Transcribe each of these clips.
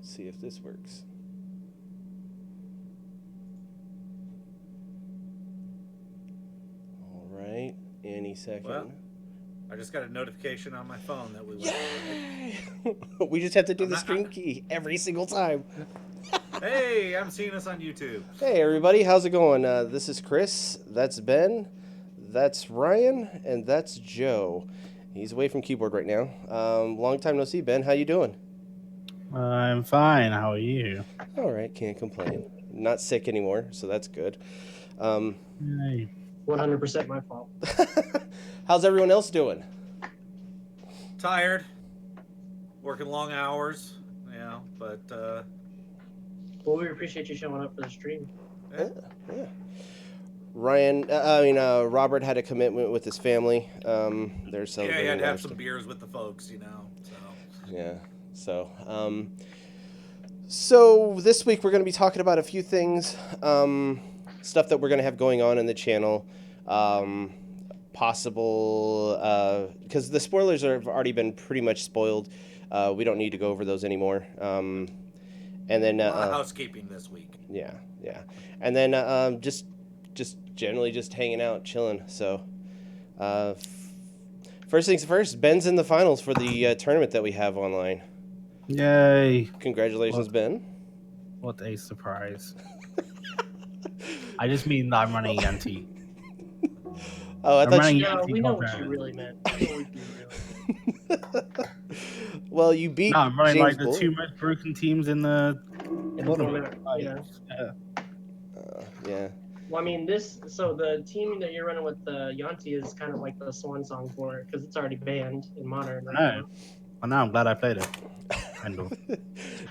Let's see if this works. All right, any second. Well, I just got a notification on my phone that we went Yay! We just have to do I'm the not- stream key every single time. Hey, I'm seeing us on YouTube. Hey everybody, how's it going? This is Chris, that's Ben, that's Ryan, and that's Joe. He's away from keyboard right now. Long time no see, Ben. How you doing? I'm fine. How are you? All right, can't complain. Not sick anymore, so that's good. Yay. 100% my fault. How's everyone else doing? Tired, working long hours, but Well, we appreciate you showing up for the stream. Yeah. Robert had a commitment with his family. They're yeah, celebrating. you had to have life. some beers with the folks, So Yeah. So this week we're going to be talking about a few things, stuff that we're going to have going on in the channel, possible, because the spoilers have already been pretty much spoiled. We don't need to go over those anymore. And then a lot of housekeeping this week. Yeah, and then just generally just hanging out, chilling. So, first things first, Ben's in the finals for the tournament that we have online. Yay. Congratulations, Ben. What a surprise. I just mean that I'm running Yanti. Oh, I I'm thought running you... No, we know what Yanti you really meant. We know what you really Well, you beat No, I'm running James like the Bull. two most broken teams in the meant. tournament. Yeah. Yeah. Well, I mean, so the team that you're running with Yanti is kind of like the swan song for it because it's already banned in Modern right No. now. Well, now I'm glad I played it. Kind of.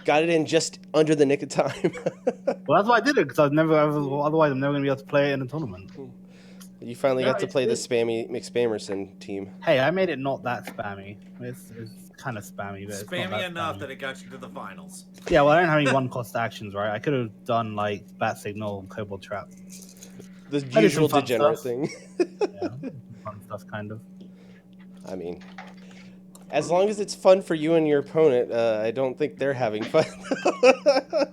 Got it in just under the nick of time. Well, that's why I did it, because otherwise I'm never going to be able to play it in a tournament. You finally No, got to it's play the good. spammy McSpammerson team. Hey, I made it not that spammy. It's kind of spammy, but it's not Spammy that enough spammy. that it got you to the finals. Yeah, well, I don't have any one-cost actions, right? I could have done, like, Bat Signal and Cobalt Trap. The did some usual fun degenerate stuff. thing. Yeah, fun stuff, kind of. I mean, as long as it's fun for you and your opponent, I don't think they're having fun.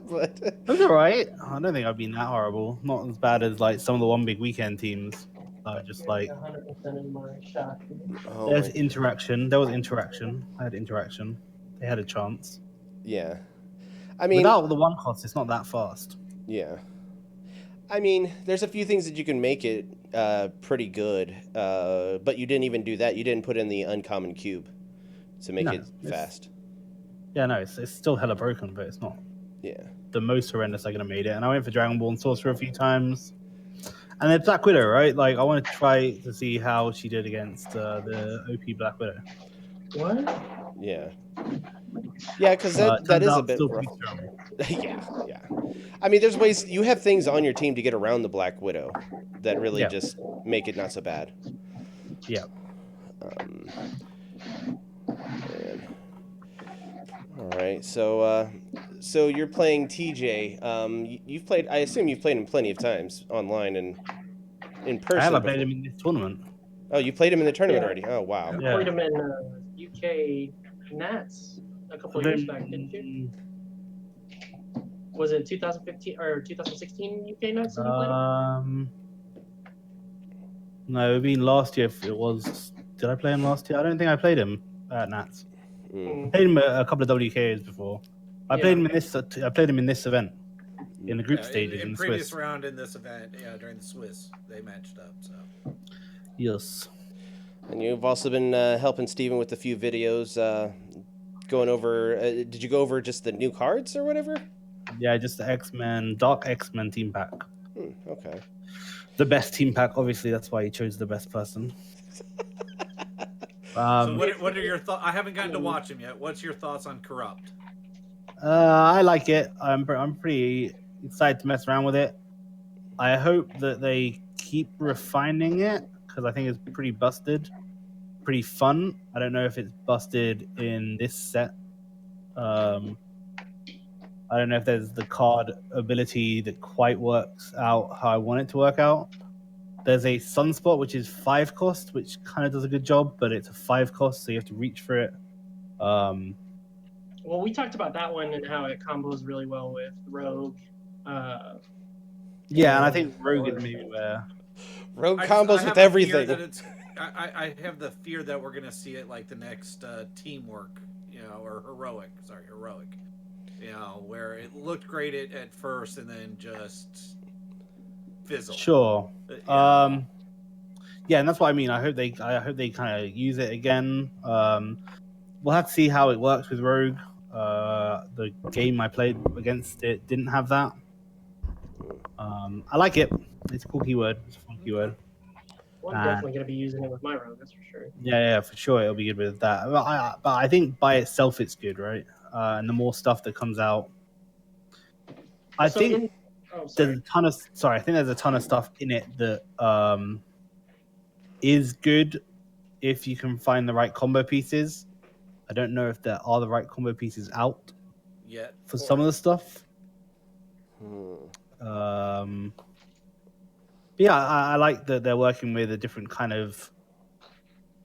But It was alright. I don't think I've been that horrible. Not as bad as, like, some of the One Big Weekend teams. Just, like, 100% in my shot. oh there's my, interaction. There was interaction. I had interaction. They had a chance. yeah. I mean, Without the one cost, it's not that fast. yeah. I mean, there's a few things that you can make it pretty good, but you didn't even do that. You didn't put in the uncommon cube to make No, it it's- fast. Yeah, no, it's still hella broken, but it's not Yeah. the most horrendous I could have made it. And I went for Dragon Ball and Sorcerer a few times. And then Black Widow, right? Like, I wanted to try to see how she did against the OP Black Widow. What? Yeah. Yeah, because that turns is a out bit still rough. pretty strong. Yeah. I mean, there's ways you have things on your team to get around the Black Widow that really Yeah. just make it not so bad. Yeah. Man. All right, so you're playing TJ. You've played. I assume you've played him plenty of times online and in person. I haven't played before. him in this tournament. Oh, you played him in the tournament Yeah. already. Oh, wow. Yeah. Played him in UK Nats a couple of years back, didn't you? Was it 2015 or 2016 UK Nats that you played him? No, it would be last year if it was. Did I play him last year? I don't think I played him at Nats. Mm. I played him a couple of WKs before. I Yeah. played him in this. I played him in this event, in the group Yeah, stages in in previous Swiss. round in this event, during the Swiss, they matched up. So Yes. And you've also been helping Steven with a few videos, going over. Did you go over just the new cards or whatever? Yeah, just the X-Men, Dark X-Men team pack. Okay. The best team pack, obviously. That's why he chose the best person. so what are your thoughts? I haven't gotten to watch him yet. What's your thoughts on Corrupt? I like it. I'm pretty excited to mess around with it. I hope that they keep refining it because I think it's pretty busted, pretty fun. I don't know if it's busted in this set. I don't know if there's the card ability that quite works out how I want it to work out. There's a Sunspot, which is 5 cost, which kind of does a good job, but it's a 5 cost, so you have to reach for it. Well, Well, we talked about that one and how it combos really well with Rogue. Yeah, and I think Rogue is maybe where. Rogue I combos have with a fear everything. that it's. I have the fear that we're gonna see it like the next teamwork, or heroic. Sorry, heroic. Where it looked great at first and then just fizzled. Sure. Yeah. Yeah, and that's what I mean. I hope they kind of use it again. We'll have to see how it works with Rogue. The game I played against it didn't have that. I like it. It's a cool keyword. It's a fun keyword. Well, I'm definitely going to be using it with my Rogue, that's for sure. Yeah, for sure. It'll be good with that. But I think by itself it's good, right? And the more stuff that comes out, I think there's a ton of. Sorry, I think there's a ton of stuff in it that is good if you can find the right combo pieces. I don't know if there are the right combo pieces out Yet for some of the stuff. Hmm. Yeah, I like that they're working with a different kind of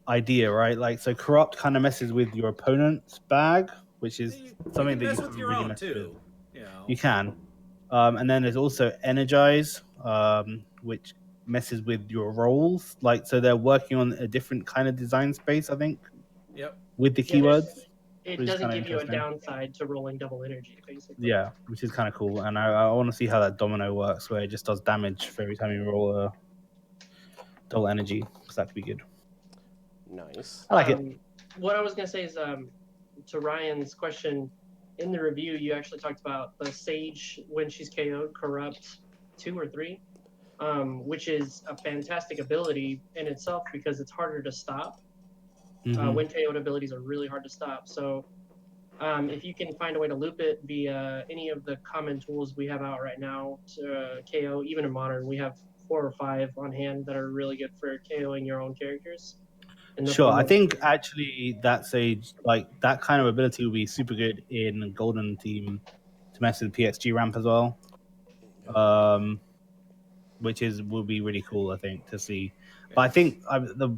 idea, right? Like, so corrupt kind of messes with your opponent's bag, which is something that you mess can with your really own mess too. with. You can, and then there's also energize, which messes with your rolls. Like, so they're working on a different kind of design space, I think. Yep. With the keywords. It doesn't give you a downside to rolling double energy, basically. Yeah, which is kind of cool, and I want to see how that domino works, where it just does damage for every time you roll a double energy, because that could be good. Nice. I like it. What I was gonna say is, to Ryan's question, in the review, you actually talked about the Sage when she's KO'd, Corrupt 2 or 3, which is a fantastic ability in itself because it's harder to stop. When KO'd abilities are really hard to stop. So if you can find a way to loop it via any of the common tools we have out right now to KO, even in Modern, we have 4 or 5 on hand that are really good for KOing your own characters. Sure, I think actually that Sage, like that kind of ability will be super good in Golden Team to mess with PXG ramp as well. Which will be really cool, I think, to see. But I think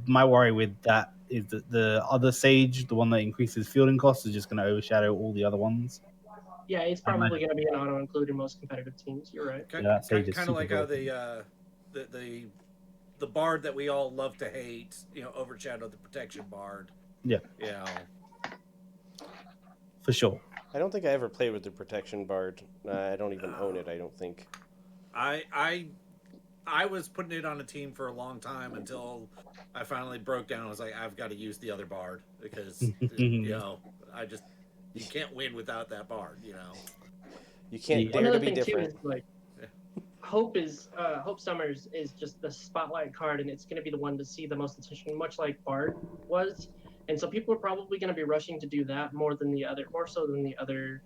my worry with that is that the other Sage, the one that increases fielding costs, is just going to overshadow all the other ones. Yeah, it's probably going to be an auto include in most competitive teams. You're right. Yeah, kind of like how the bard that we all love to hate, overshadowed the protection bard. Yeah. Yeah. For sure. I don't think I ever played with the protection bard. I don't even own it. I don't think. I was putting it on a team for a long time until I finally broke down. I was like, I've got to use the other bard because you can't win without that bard. You can't dare Another to be thing different. too is like Hope Summers is just the spotlight card, and it's going to be the one to see the most attention, much like Bard was. And so people are probably going to be rushing to do that more so than the other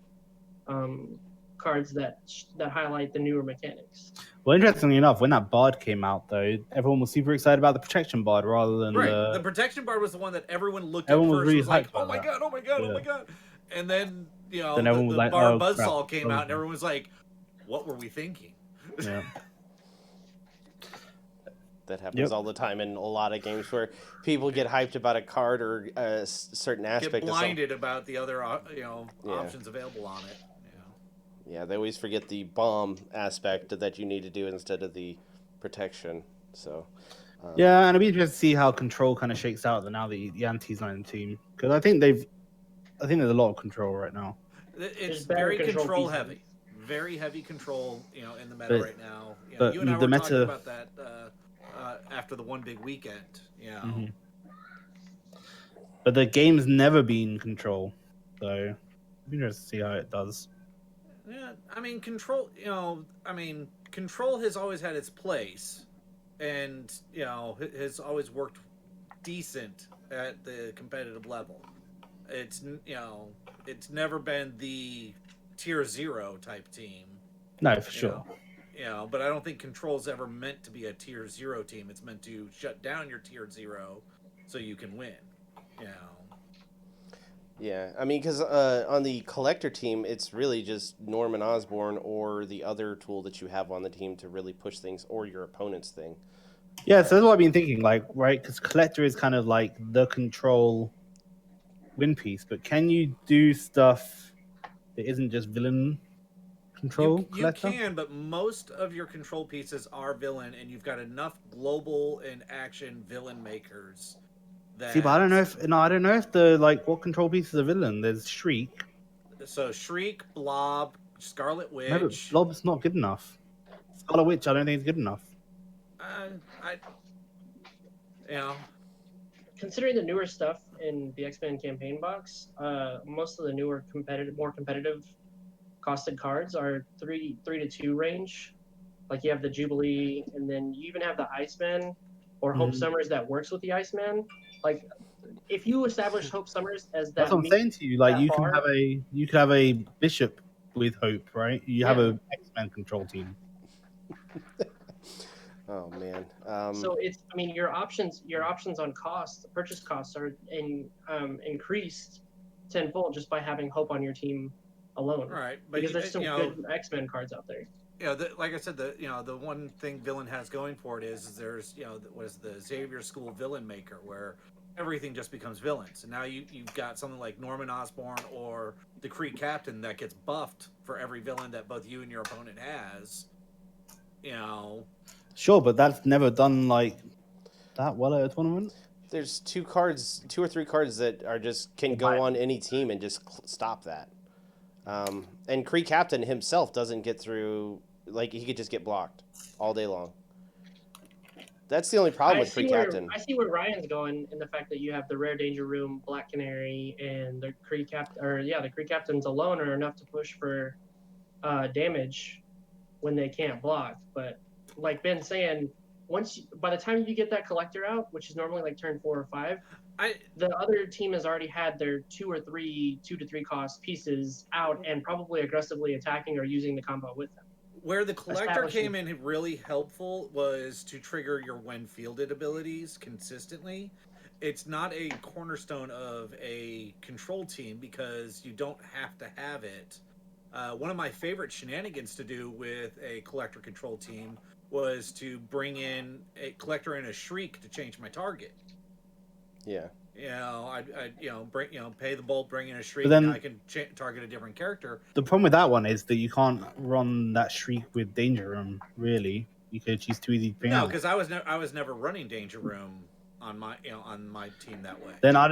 cards that highlight the newer mechanics. Well, interestingly enough, when that Bard came out, though, everyone was super excited about the Protection Bard rather than the Protection Bard was the one that everyone looked at everyone first. was really Was like, hyped oh my about god, oh my god, oh my god. And then, then everyone was the like, Bard oh, Buzzsaw crap. came out and everyone was like, what were we thinking? Yeah. That happens all the time in a lot of games where people get hyped about a card or a certain aspect. Get blinded about the other options available on it. Yeah, they always forget the bomb aspect that you need to do instead of the protection. So. Yeah, and it'll be interesting to see how control kind of shakes out now that the Yantee's not in the team, because I think there's a lot of control right now. It's very control heavy. Very heavy control, in the meta right now. But you and I the were meta... talking about that after the one big weekend. Mm-hmm. But the game's never been control, so it'll be interesting to see how it does. Yeah, I mean, control. Control has always had its place, and has always worked decent at the competitive level. It's never been the tier 0 type team. No, for sure. But I don't think Control's ever meant to be a tier 0 team. It's meant to shut down your tier 0 so you can win. Yeah, I mean, because on the collector team, it's really just Norman Osborn or the other tool that you have on the team to really push things, or your opponent's thing. Yeah, so that's what I've been thinking, like, right? Because collector is kind of like the control win piece, but can you do stuff It isn't just villain control You collector. can, but most of your control pieces are villain, and you've got enough global and action villain makers. That See, but I don't know if the like what control pieces are villain. There's Shriek. So Shriek, Blob, Scarlet No, but Witch. Blob's not good enough. Scarlet Witch, I don't think is good enough. I, you know, Considering the newer stuff in the X-Men campaign box, most of the newer more competitive costed cards are 3 to 2 range. Like you have the Jubilee, and then you even have the Iceman or Hope Mhm. Summers that works with the Iceman. Like if you establish Hope Summers as that, That's what I'm saying to you. Like that you far- could have a Bishop with Hope, right? You have Yeah. a X-Men control team. Oh man. So it's, I mean, your options on purchase costs are increased tenfold just by having Hope on your team alone. right? But Because there's some you know, good X-Men cards out there. like I said, the one thing villain has going for it is there's what is the Xavier School villain maker where everything just becomes villains, and now you've got something like Norman Osborn or the Kree Captain that gets buffed for every villain that both you and your opponent has. You know, Sure, but that's never done like that well at a tournament. There's 2 or 3 cards that are just can go on any team and just stop that. And Kree Captain himself doesn't get through. Like he could just get blocked all day long. That's the only problem with Kree Captain. I see where Ryan's going in the fact that you have the Rare Danger Room, Black Canary, and the Kree the Kree Captains alone are enough to push for damage when they can't block. But like Ben's saying, by the time you get that collector out, which is normally like turn 4 or 5, the other team has already had their 2 to 3 cost pieces out and probably aggressively attacking or using the combo with them. where the collector came in really helpful was to trigger your when fielded abilities consistently. It's not a cornerstone of a control team because you don't have to have it. One of my favorite shenanigans to do with a collector control team was to bring in a collector and a Shriek to change my target. Yeah. I pay the bolt, bring in a Shriek, But then- and I can target a different character. The problem with that one is that you can't run that Shriek with Danger Room. Really, she's too easy to bring No, out. because I was never running Danger Room on my team that way. Then I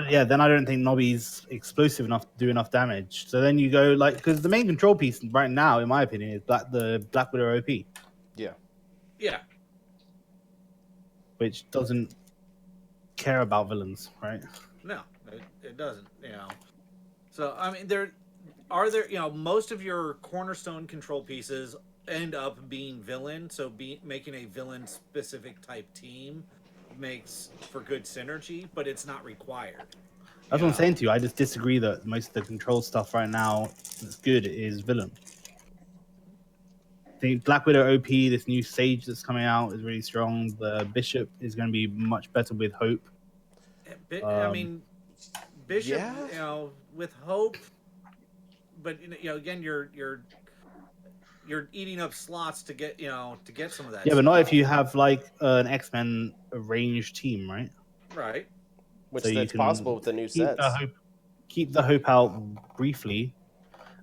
don't think Nobby's explosive enough to do enough damage. So then you go because the main control piece right now, in my opinion, is the Black Widow OP, Yeah, which doesn't care about villains, right? no, it doesn't. So I mean, most of your cornerstone control pieces end up being villain. So making a villain specific type team makes for good synergy, but it's not required. That's what I'm saying to you. I just disagree that most of the control stuff right now that's good is villain. I think Black Widow OP, this new Sage that's coming out, is really strong. The Bishop is going to be much better with Hope. I mean, Bishop, Yeah. With Hope, but again, you're eating up slots to get some of that. Yeah, but not stuff. if you have like an X-Men arranged team, right? Right. Which So you that's can possible with the new Keep sets. keep the Hope out briefly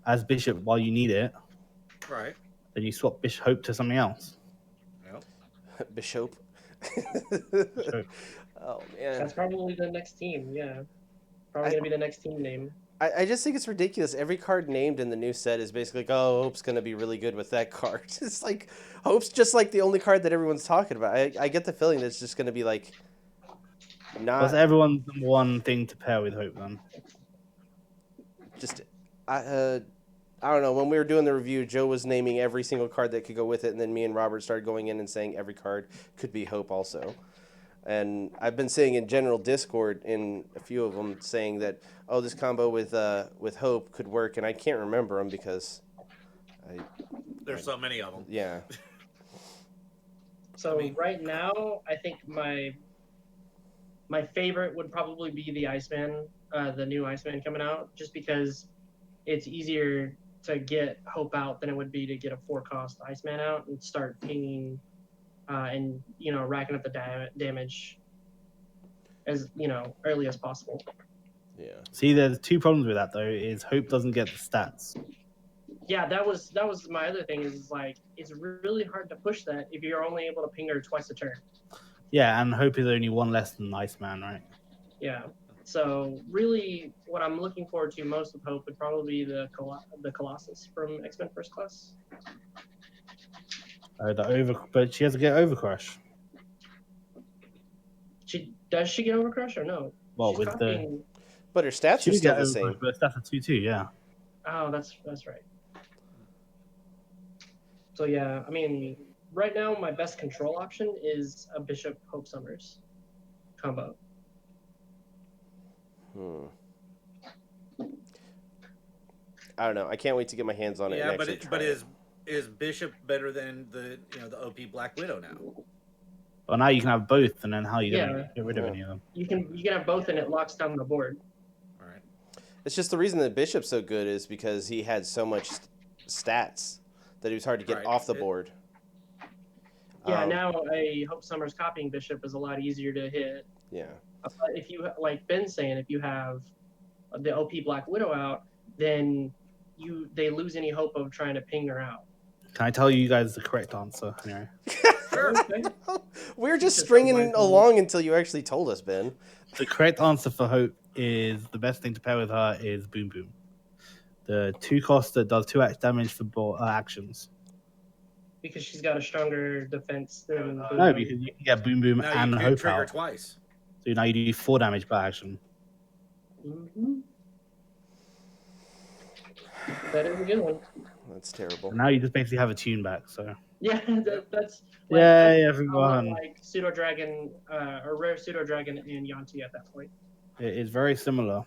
as Bishop while you need it. Right. Then you swap Hope to something else. Yep. Bishop. Oh man. That's probably the next team. Yeah, probably gonna be the next team name. I just think it's ridiculous. Every card named in the new set is basically like, oh, Hope's gonna be really good with that card. It's like Hope's just like the only card that everyone's talking about. I get the feeling that it's just gonna be like not What's everyone's number one thing to pair with Hope then? just I don't know. When we were doing the review, Joe was naming every single card that could go with it, and then me and Robert started going in and saying every card could be Hope also. And I've been seeing in general Discord in a few of them saying that, oh, this combo with Hope could work, and I can't remember them because There's so many of them. yeah. So right now, I think my favorite would probably be the Iceman, the new Iceman coming out, just because it's easier to get Hope out than it would be to get a 4-cost Iceman out and start pinging and racking up the damage as early as possible. Yeah. See, there's two problems with that though. Is Hope doesn't get the stats. yeah, that was my other thing. Is like it's really hard to push that if you're only able to ping her twice a turn. Yeah, and Hope is only one less than Iceman, right? Yeah. So really, what I'm looking forward to most with Hope would probably be the Colossus from X-Men First Class. But she has to get Overcrush. Does she get Overcrush or no? Well, She's with copying. But her stats she are would still get the Overcrush, same. but that's a 2/2. Yeah. Oh, that's right. So yeah, I mean, right now my best control option is a Bishop Hope Summers combo. I don't know. I can't wait to get my hands on it. Yeah, And but actually try it. is Bishop better than the OP Black Widow now? Well, now you can have both, and then how are you Yeah. gonna get rid of Yeah. any of them? You can have both, and it locks down the board. All right. It's just the reason that Bishop's so good is because he had so much stats that he was hard to get Right. off the board. Yeah, now a Hope Summers copying Bishop is a lot easier to hit. Yeah. But if you, like Ben's saying, if you have the OP Black Widow out, then they lose any hope of trying to ping her out. Can I tell you guys the correct answer? Anyway, Sure. Okay. We're just Just stringing remind me. along until you actually told us, Ben. the correct answer for Hope is the best thing to pair with her is Boom Boom, the 2 cost that does 2x damage for actions. Because she's got a stronger defense than Boom No, Boom. because you can get Boom Boom Now and you can Hope trigger out. twice. So now you do 4 damage per action. Mhm. That is a good one. That's terrible. And now you just basically have a tune back. So Yeah, that's yay, I everyone! want, like Pseudo Dragon, or Rare Pseudo Dragon and Yanti at that point. It is very similar.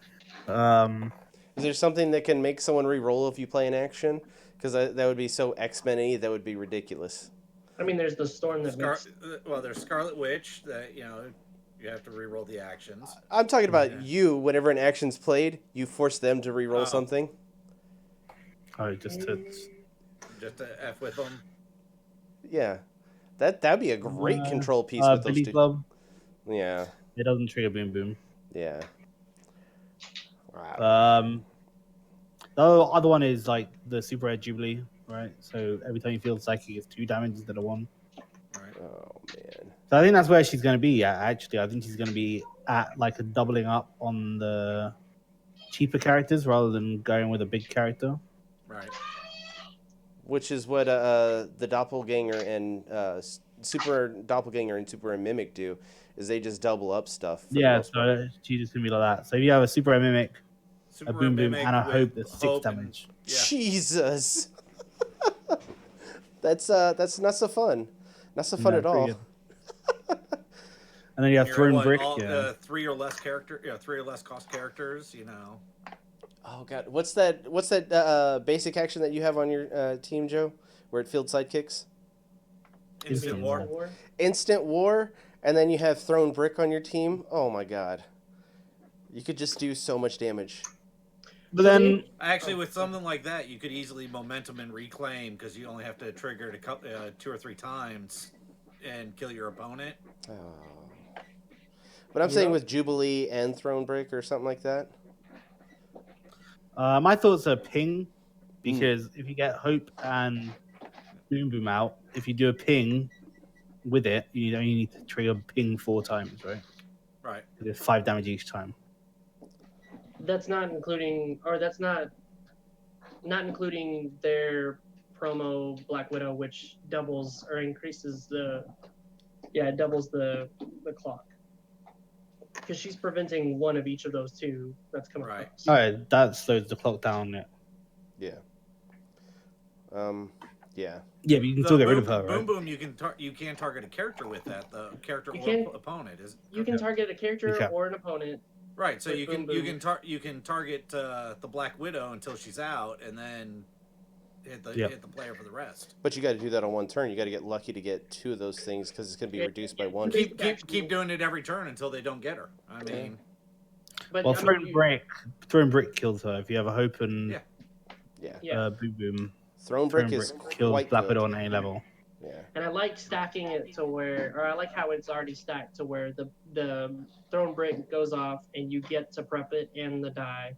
Is there something that can make someone re-roll if you play an action? Because that would be so X-Men-y, that would be ridiculous. I mean, there's the storm that makes. There's Scarlet Witch that you have to re-roll the actions. I'm talking about Yeah. you. Whenever an action's played, you force them to re-roll Oh. something. Just to Just to F with them. Yeah, that'd be a great control piece with those Billy two. Club. Yeah, It doesn't trigger Boom Boom. yeah. Wow. The other one is like the Super Red Jubilee, right? So every time you feel psychic, it's 2 damage instead of 1. Right. Oh man. So I think that's where she's going to be at, actually. I think she's going to be at like a doubling up on the cheaper characters rather than going with a big character. Right. Which is what the doppelganger and super doppelganger and super mimic do, is they just double up stuff. For the Yeah, most part. so she's just going to be like that. So if you have a Super Red Mimic, Super a Boom Boom, Mimic and a with Hope that's 6 Hope and- damage. Yeah. Jesus. That's not so fun. Not so fun No, at all. pretty good. And then you have You're Throne what, Brick. all, Yeah. 3 or less three or less cost characters. Oh god, what's that basic action that you have on your team, Joe, where it field sidekicks? Instant Instant War. Instant War, and then you have Thrown Brick on your team. Oh my god, you could just do so much damage. But then, Actually, with something like that, you could easily momentum and reclaim because you only have to trigger it 2 or 3 times and kill your opponent. Oh. But I'm saying with Jubilee and Thrown Brick or something like that. my thoughts are ping, because if you get Hope and Boom Boom out, if you do a ping with it, you only need to trigger ping 4 times, right? Right. It's 5 damage each time. That's not including, or that's not including their promo Black Widow, which doubles or increases it doubles the clock. Because she's preventing one of each of those 2 that's coming Right. across. All right, that slows the clock down. Yeah, Yeah. Yeah. yeah, but you can still get rid of her, Boom right? Boom, you can target a character with that. The character You or can- opponent is. You can target a character Okay. or an opponent. Right, so with you Boom can Boom. you can target the Black Widow until she's out, and then hit the Yep. hit the player for the rest. But you got to do that on one turn. You got to get lucky to get 2 of those things because it's going to be reduced by 1. Keep doing it every turn until they don't get her. I mean, But Well, I mean, Throne Brick kills her if you have a Hope and Yeah. Yeah. Yeah. Boom Boom. Thrown Throne Brick is Brick kills quite Black good. Widow on any level. Yeah. And I like stacking it to where, or I like how it's already stacked to where the Throne Brick goes off and you get to prep it and the die,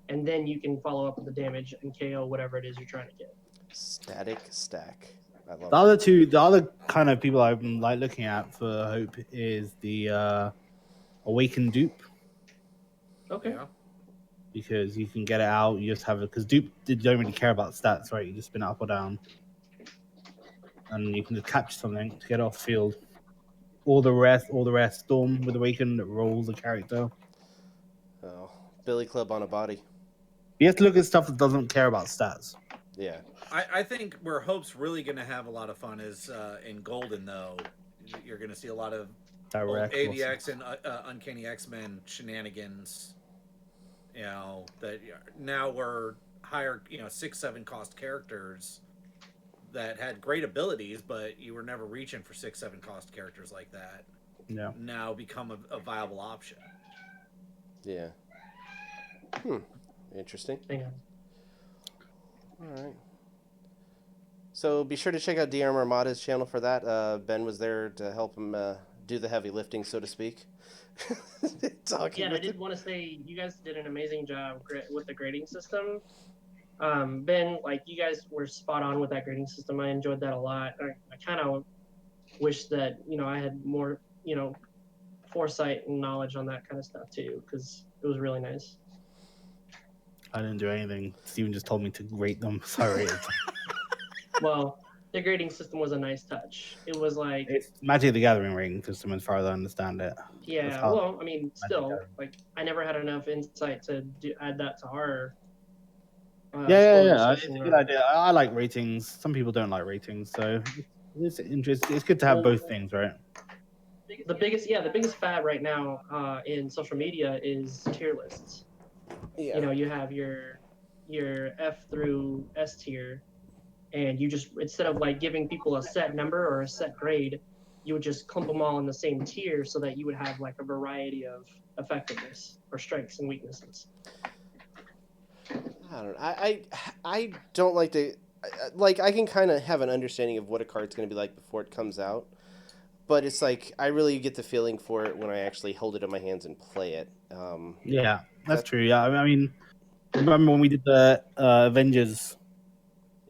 and then you can follow up with the damage and KO whatever it is you're trying to get. Static stack. I love The other kind of people I'm like looking at for Hope is the Awakened Dupe, Okay. Yeah. because you can get it out. You just have it because Dupe don't really care about stats, right? You just spin it up or down, and you can just capture something to get off the field. All the rest, Storm with Awakened rolls a character. Oh, Billy Club on a body. You have to look at stuff that doesn't care about stats. Yeah. I think where Hope's really going to have a lot of fun is in Golden, though. You're going to see a lot of old Direct. AVX and Uncanny X-Men shenanigans. You know, that now we're higher, 6-7 cost characters that had great abilities, but you were never reaching for 6-7 cost characters like that. Yeah. Now become a viable option. Yeah. Interesting. Hang on. All right. So be sure to check out DR Armada's channel for that. Ben was there to help him do the heavy lifting, so to speak. Talking Yeah, I with did him. want to say you guys did an amazing job with the grading system. Ben, like you guys were spot on with that grading system. I enjoyed that a lot. I kind of wish that I had more foresight and knowledge on that kind of stuff too, because it was really nice. I didn't do anything. Steven just told me to rate them. Sorry. Well, the grading system was a nice touch. It was like, It's Magic the Gathering rating system, as far as I understand it. yeah, how- well, I mean, still, Gathering. like I never had enough insight to add that to our. Yeah. It's session a or- good idea. I like ratings. Some people don't like ratings, so it's interesting. It's good to have both things, right? The biggest fad right now in social media is tier lists. Yeah. You have your F through S tier, and you just, instead of like giving people a set number or a set grade, you would just clump them all in the same tier so that you would have like a variety of effectiveness or strengths and weaknesses. I don't know. I don't like to like. I can kind of have an understanding of what a card's going to be like before it comes out, but it's like I really get the feeling for it when I actually hold it in my hands and play it. Yeah, that's true. Yeah, I mean, remember when we did the Avengers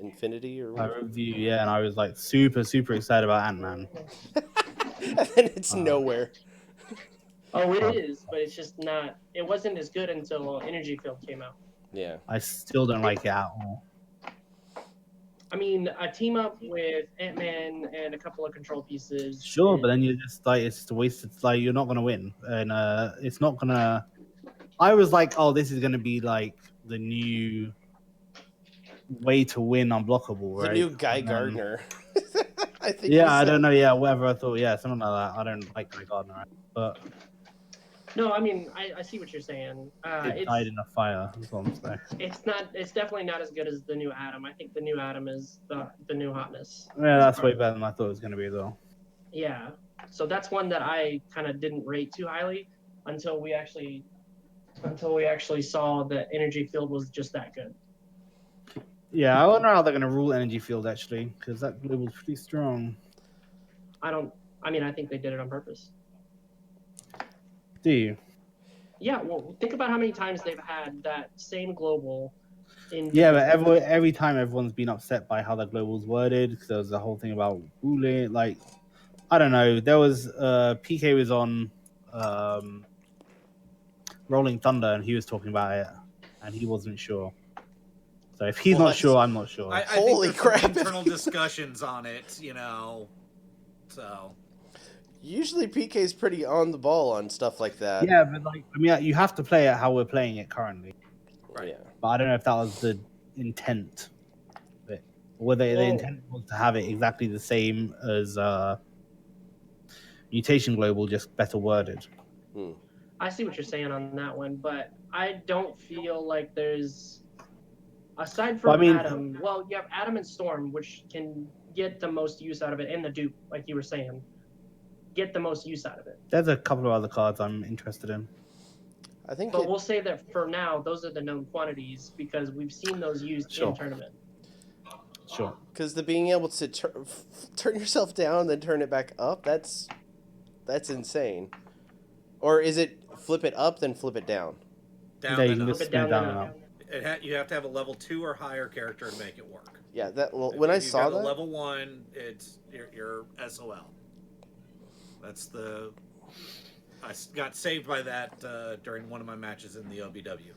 Infinity or whatever. review? Yeah, and I was like super excited about Ant-Man. And then it's nowhere. Oh, it is, but it's just not. It wasn't as good until Energy Field came out. Yeah. I still don't like it at all. I mean, a team up with Ant-Man and a couple of control pieces. Sure, and- but then you're just like, it's just a waste. It's like you're not gonna win, and it's not gonna. I was like, oh, this is gonna be like the new way to win unblockable, right? The new Guy And then- Gardner. I think. Yeah, I don't know. Yeah, whatever. I thought, yeah, something like that. I don't like Guy Gardner, right? But No, I mean, I see what you're saying. it died in a fire. That's what I'm saying. It's definitely not as good as the new Atom. I think the new Atom is the new hotness. Yeah, that's way better than I thought it was gonna be, though. Yeah. So that's one that I kind of didn't rate too highly until we actually saw that Energy Field was just that good. Yeah, I wonder how they're gonna rule Energy Field actually, because that global's pretty strong. I think they did it on purpose. Do you? Yeah, well, think about how many times they've had that same global in. Yeah, but every time everyone's been upset by how the global's worded, because there was the whole thing about ruling. Like, I don't know. There was PK was on Rolling Thunder, and he was talking about it, and he wasn't sure. So if he's What? not sure, I'm not sure. I Holy think there's some crap. internal discussions on it, so. Usually PK's pretty on the ball on stuff like that. Yeah, but like, I mean, you have to play it how we're playing it currently. Right. Yeah. But I don't know if that was the intent. But whether the Well- intent was to have it exactly the same as Mutation Global, just better worded. I see what you're saying on that one, but I don't feel like there's, aside from Well, I mean- Atom. Well, you have Atom and Storm, which can get the most use out of it, and the Dupe, like you were saying, get the most use out of it. There's a couple of other cards I'm interested in. I think But we'll say that for now, those are the known quantities because we've seen those used Sure. in tournament. Sure. because the being able to turn yourself down then turn it back up, that's insane. Or is it flip it up then flip it down? Down Yeah, you and can up. just Flip it spin down, it down then and up. up. You have to have a level 2 or higher character to make it work. Yeah, that well, If when I you saw got a that, level 1, you're SOL. That's the. I got saved by that during one of my matches in the OBW.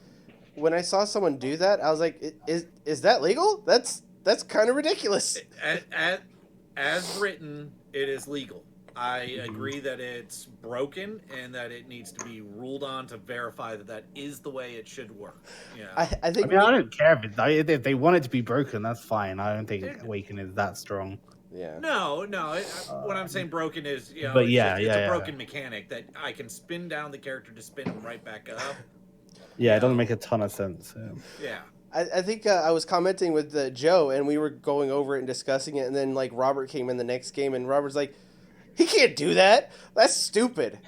when I saw someone do that, I was like, is that legal? That's kind of ridiculous. As written, it is legal. I agree that it's broken and that it needs to be ruled on to verify that that is the way it should work. You know? I I think mean, I don't care if they want it to be broken. That's fine. I don't think It- Awaken is that strong. yeah. No. What I'm saying broken is, But it's yeah, just, yeah, it's a yeah. broken mechanic that I can spin down the character to spin him right back up. Yeah, it doesn't No. make a ton of sense. Yeah. I think I was commenting with Joe, and we were going over it and discussing it, and then like Robert came in the next game, and Robert's like, he can't do that. That's stupid.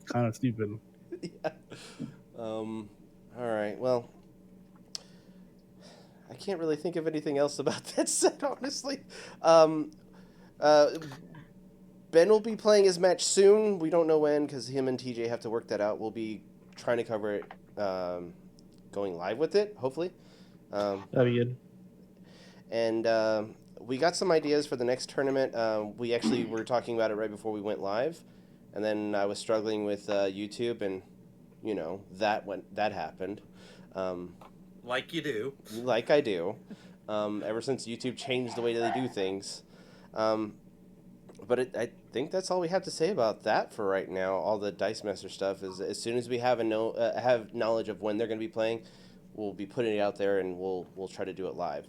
Kind of stupid. Yeah. All right. Well, I can't really think of anything else about that set, honestly. Ben will be playing his match soon. We don't know when because him and TJ have to work that out. We'll be trying to cover it, going live with it, hopefully. That'd be good. And we got some ideas for the next tournament. We actually were talking about it right before we went live, and then I was struggling with YouTube, and that happened. Like you do. Like I do, ever since YouTube changed the way they do things. But I think that's all we have to say about that for right now. All the Dice Master stuff is as soon as we have have knowledge of when they're going to be playing, we'll be putting it out there, and we'll try to do it live.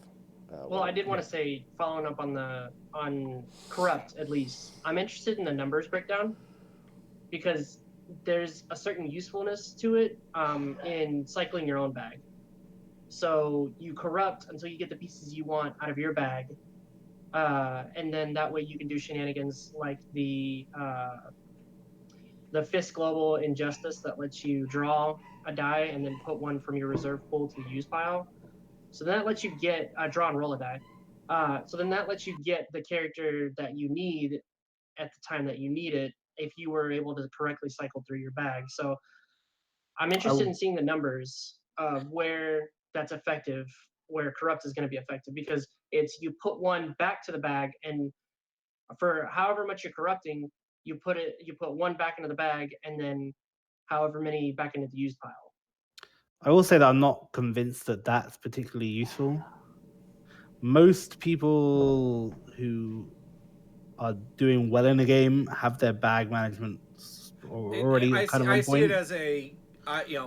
Well, I did want to say, following up on Corrupt, at least, I'm interested in the numbers breakdown because there's a certain usefulness to it in cycling your own bag. So you corrupt until you get the pieces you want out of your bag, and then that way you can do shenanigans like the Fist Global Injustice that lets you draw a die and then put one from your reserve pool to the use pile. So then that lets you get draw and roll a die. So then that lets you get the character that you need at the time that you need it if you were able to correctly cycle through your bag. So I'm interested in seeing the numbers of where that's effective, where Corrupt is going to be effective, because it's you put one back to the bag, and for however much you're corrupting, you put one back into the bag, and then however many back into the use pile. I will say that I'm not convinced that that's particularly useful. Most people who are doing well in a game have their bag management already kind of on I point. see it as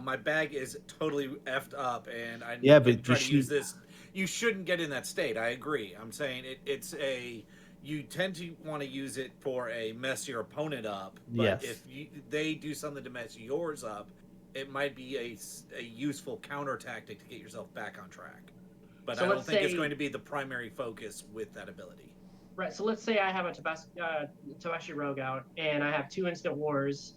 my bag is totally effed up, and I Yeah, can but try to use this. You shouldn't get in that state. I agree. I'm saying you tend to want to use it for a mess your opponent up. But Yes. if they do something to mess yours up, it might be a useful counter tactic to get yourself back on track. But So I don't let's think it's say- going to be the primary focus with that ability. Right, so let's say I have a Tabashi Rogue out, and I have 2 Instant Wars,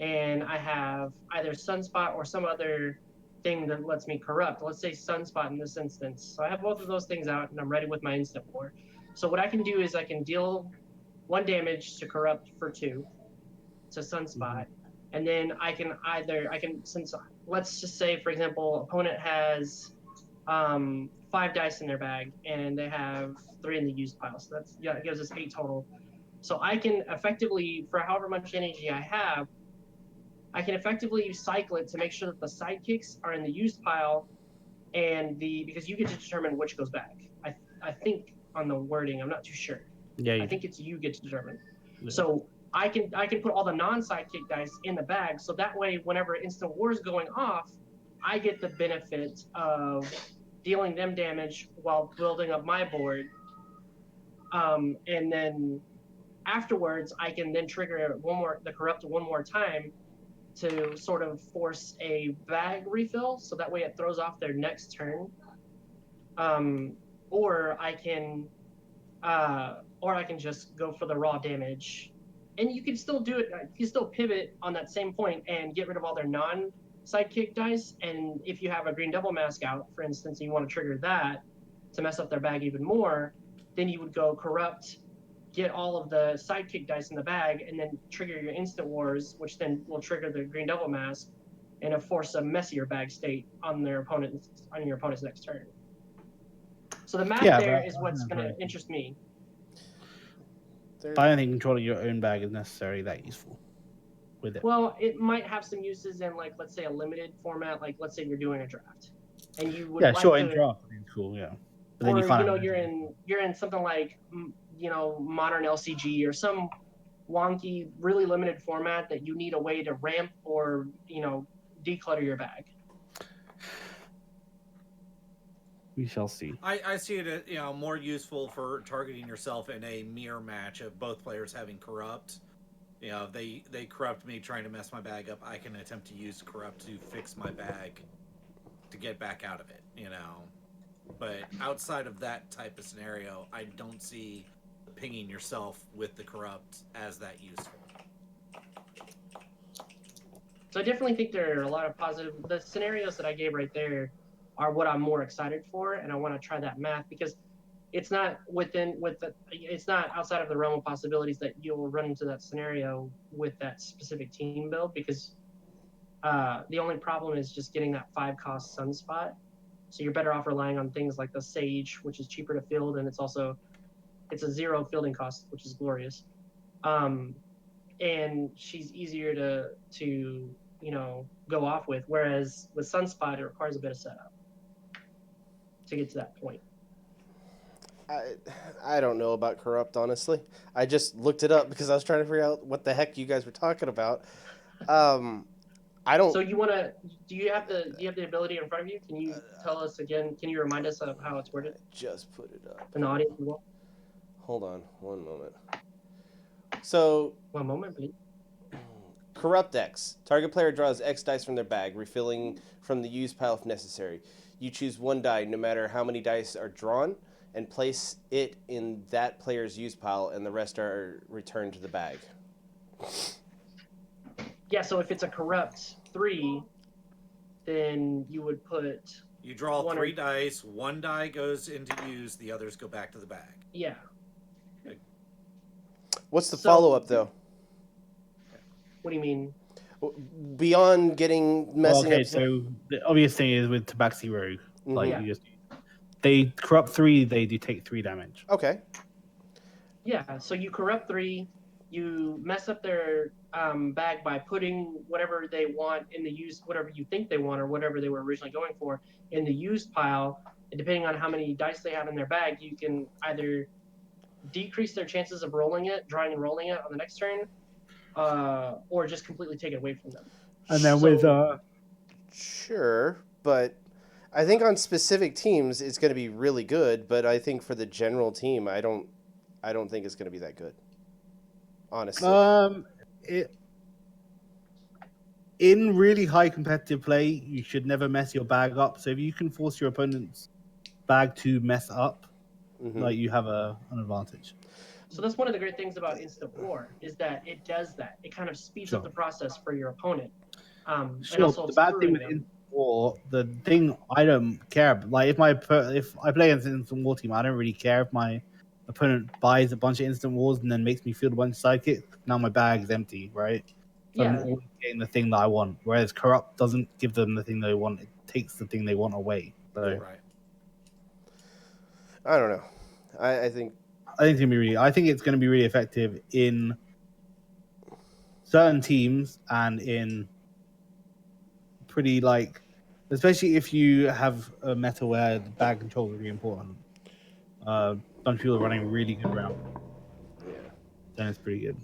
and I have either Sunspot or some other thing that lets me corrupt. Let's say Sunspot in this instance. So I have both of those things out, and I'm ready with my Instant War. So what I can do is I can deal 1 damage to corrupt for 2 to Sunspot, and then since let's just say, for example, opponent has 5 dice in their bag, and they have 3 in the used pile. So it gives us 8 total. So I can effectively, for however much energy I have, I can effectively cycle it to make sure that the sidekicks are in the used pile, and because you get to determine which goes back. I think on the wording, I'm not too sure. Yeah, I think it's you get to determine. Yeah. So I can put all the non-sidekick dice in the bag, so that way, whenever Instant War is going off, I get the benefit of dealing them damage while building up my board. And then afterwards, I can then trigger the corrupt one more time to sort of force a bag refill, so that way it throws off their next turn. Or I can just go for the raw damage, and you can still do it. You can still pivot on that same point and get rid of all their non-sidekick dice. And if you have a green double mask out, for instance, and you want to trigger that to mess up their bag even more, then you would go corrupt, get all of the sidekick dice in the bag, and then trigger your instant wars, which then will trigger the green double mask, and force a messier bag state on your opponent's next turn. So the math Yeah, there but is I what's think going that's to interest me. I don't think controlling your own bag is necessarily that useful with it. Well, it might have some uses in, like, let's say a limited format, like let's say you're doing a draft, and you would Yeah, like sure, to, in draft, I think it's cool, yeah. But then or you can't have you're in something like modern LCG or some wonky, really limited format that you need a way to ramp or declutter your bag. we shall see. I see it as, more useful for targeting yourself in a mirror match of both players having corrupt. They corrupt me trying to mess my bag up. I can attempt to use corrupt to fix my bag to get back out of it. But outside of that type of scenario, I don't see pinging yourself with the corrupt as that useful. So I definitely think there are a lot of positive. The scenarios that I gave right there are what I'm more excited for, and I want to try that math because it's not it's not outside of the realm of possibilities that you'll run into that scenario with that specific team build, because the only problem is just getting that 5-cost Sunspot. So you're better off relying on things like the Sage, which is cheaper to field, and it's a 0 fielding cost, which is glorious. And she's easier to go off with, whereas with Sunspot it requires a bit of setup to get to that point. I don't know about corrupt, honestly. I just looked it up because I was trying to figure out what the heck you guys were talking about. I don't. So do you have the ability in front of you? Can you tell us again? Can you remind us of how it's worded? Just put it up. An audience as well. Hold on, one moment. So, One moment, please. corrupt X. Target player draws X dice from their bag, refilling from the use pile if necessary. You choose one die, no matter how many dice are drawn, and place it in that player's use pile, and the rest are returned to the bag. Yeah, so if it's a corrupt 3, then you would put... You draw 3 dice, 1 die goes into use, the others go back to the bag. Yeah. What's the follow-up, though? What do you mean? Beyond messing up... So the obvious thing is with Tabaxi Rogue, Mhm. They corrupt 3, they do take 3 damage. Okay. Yeah, so you corrupt 3, you mess up their bag by putting whatever they want in the use, whatever you think they want or whatever they were originally going for in the used pile, and depending on how many dice they have in their bag, you can either decrease their chances of rolling it, drawing and rolling it on the next turn, or just completely take it away from them. And then Sure, but I think on specific teams it's going to be really good, but I think for the general team, I don't think it's going to be that good. Honestly. In really high competitive play, you should never mess your bag up. So if you can force your opponent's bag to mess up, you have an advantage. So that's one of the great things about Instant War, is that it does that. It kind of speeds up the process for your opponent. And also the bad thing with Instant War, the thing I don't care about, like if I play against an Instant War team, I don't really care if my opponent buys a bunch of Instant Wars and then makes me field a bunch of sidekicks. Now my bag's empty, right? So I'm always getting the thing that I want. Whereas Corrupt doesn't give them the thing they want; it takes the thing they want away. So, right. I don't know. I think it's gonna be really. I think it's gonna be really effective in certain teams and in pretty especially if you have a meta where the bag control is really important. A bunch of people are running a really good round. Yeah. Then it's pretty good.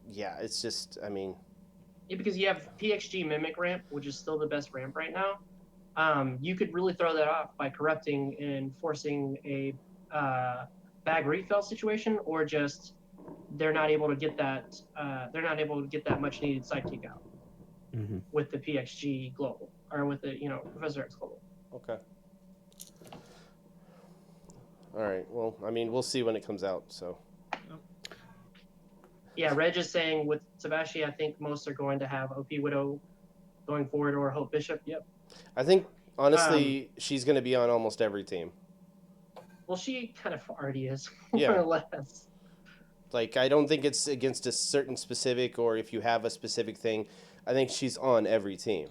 Yeah. It's just, I mean. Yeah, because you have PXG Mimic ramp, which is still the best ramp right now. You could really throw that off by corrupting and forcing a bag refill situation, or just they're not able to get that much needed sidekick out with the PXG global, or with the Professor X global. Okay. All right. Well, I mean, we'll see when it comes out. So. Yeah, Reg is saying with Tabaxi, I think most are going to have OP Widow going forward, or Hope Bishop. Yep. I think honestly, she's going to be on almost every team. Well, she kind of already is, more or less. I don't think it's against a certain specific, or if you have a specific thing. I think she's on every team.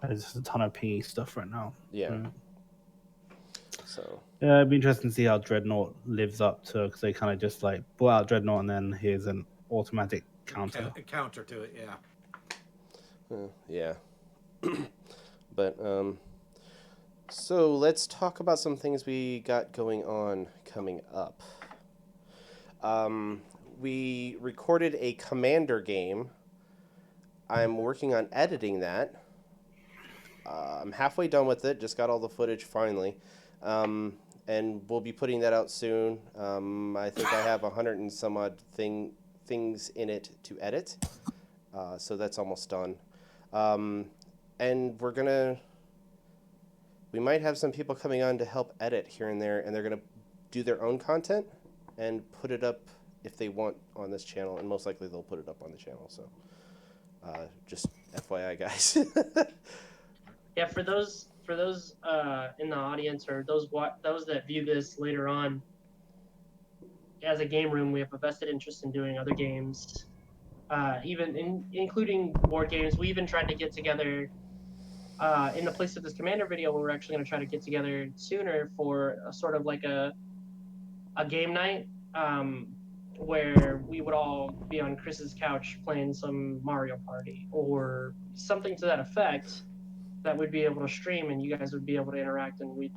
There's just a ton of PE stuff right now. Yeah. Mm. So Yeah, it'd be interesting to see how Dreadnought lives up to, because they kind of just like brought out Dreadnought and then here's an automatic counter. Counter to it, yeah. yeah. But so let's talk about some things we got going on coming up. We recorded a Commander game. I'm working on editing that. I'm halfway done with it. Just got all the footage finally. And we'll be putting that out soon. I think I have 100 and some odd things in it to edit. So that's almost done. And we might have some people coming on to help edit here and there, and they're going to do their own content and put it up if they want on this channel, and most likely they'll put it up on the channel. So just FYI, guys. Yeah, for those in the audience or those that view this later on, as a game room, we have a vested interest in doing other games, including board games. We even tried to get together in the place of this Commander video. We're actually going to try to get together sooner for a sort of like a game night where we would all be on Chris's couch playing some Mario Party or something to that effect. That we'd be able to stream, and you guys would be able to interact, and we'd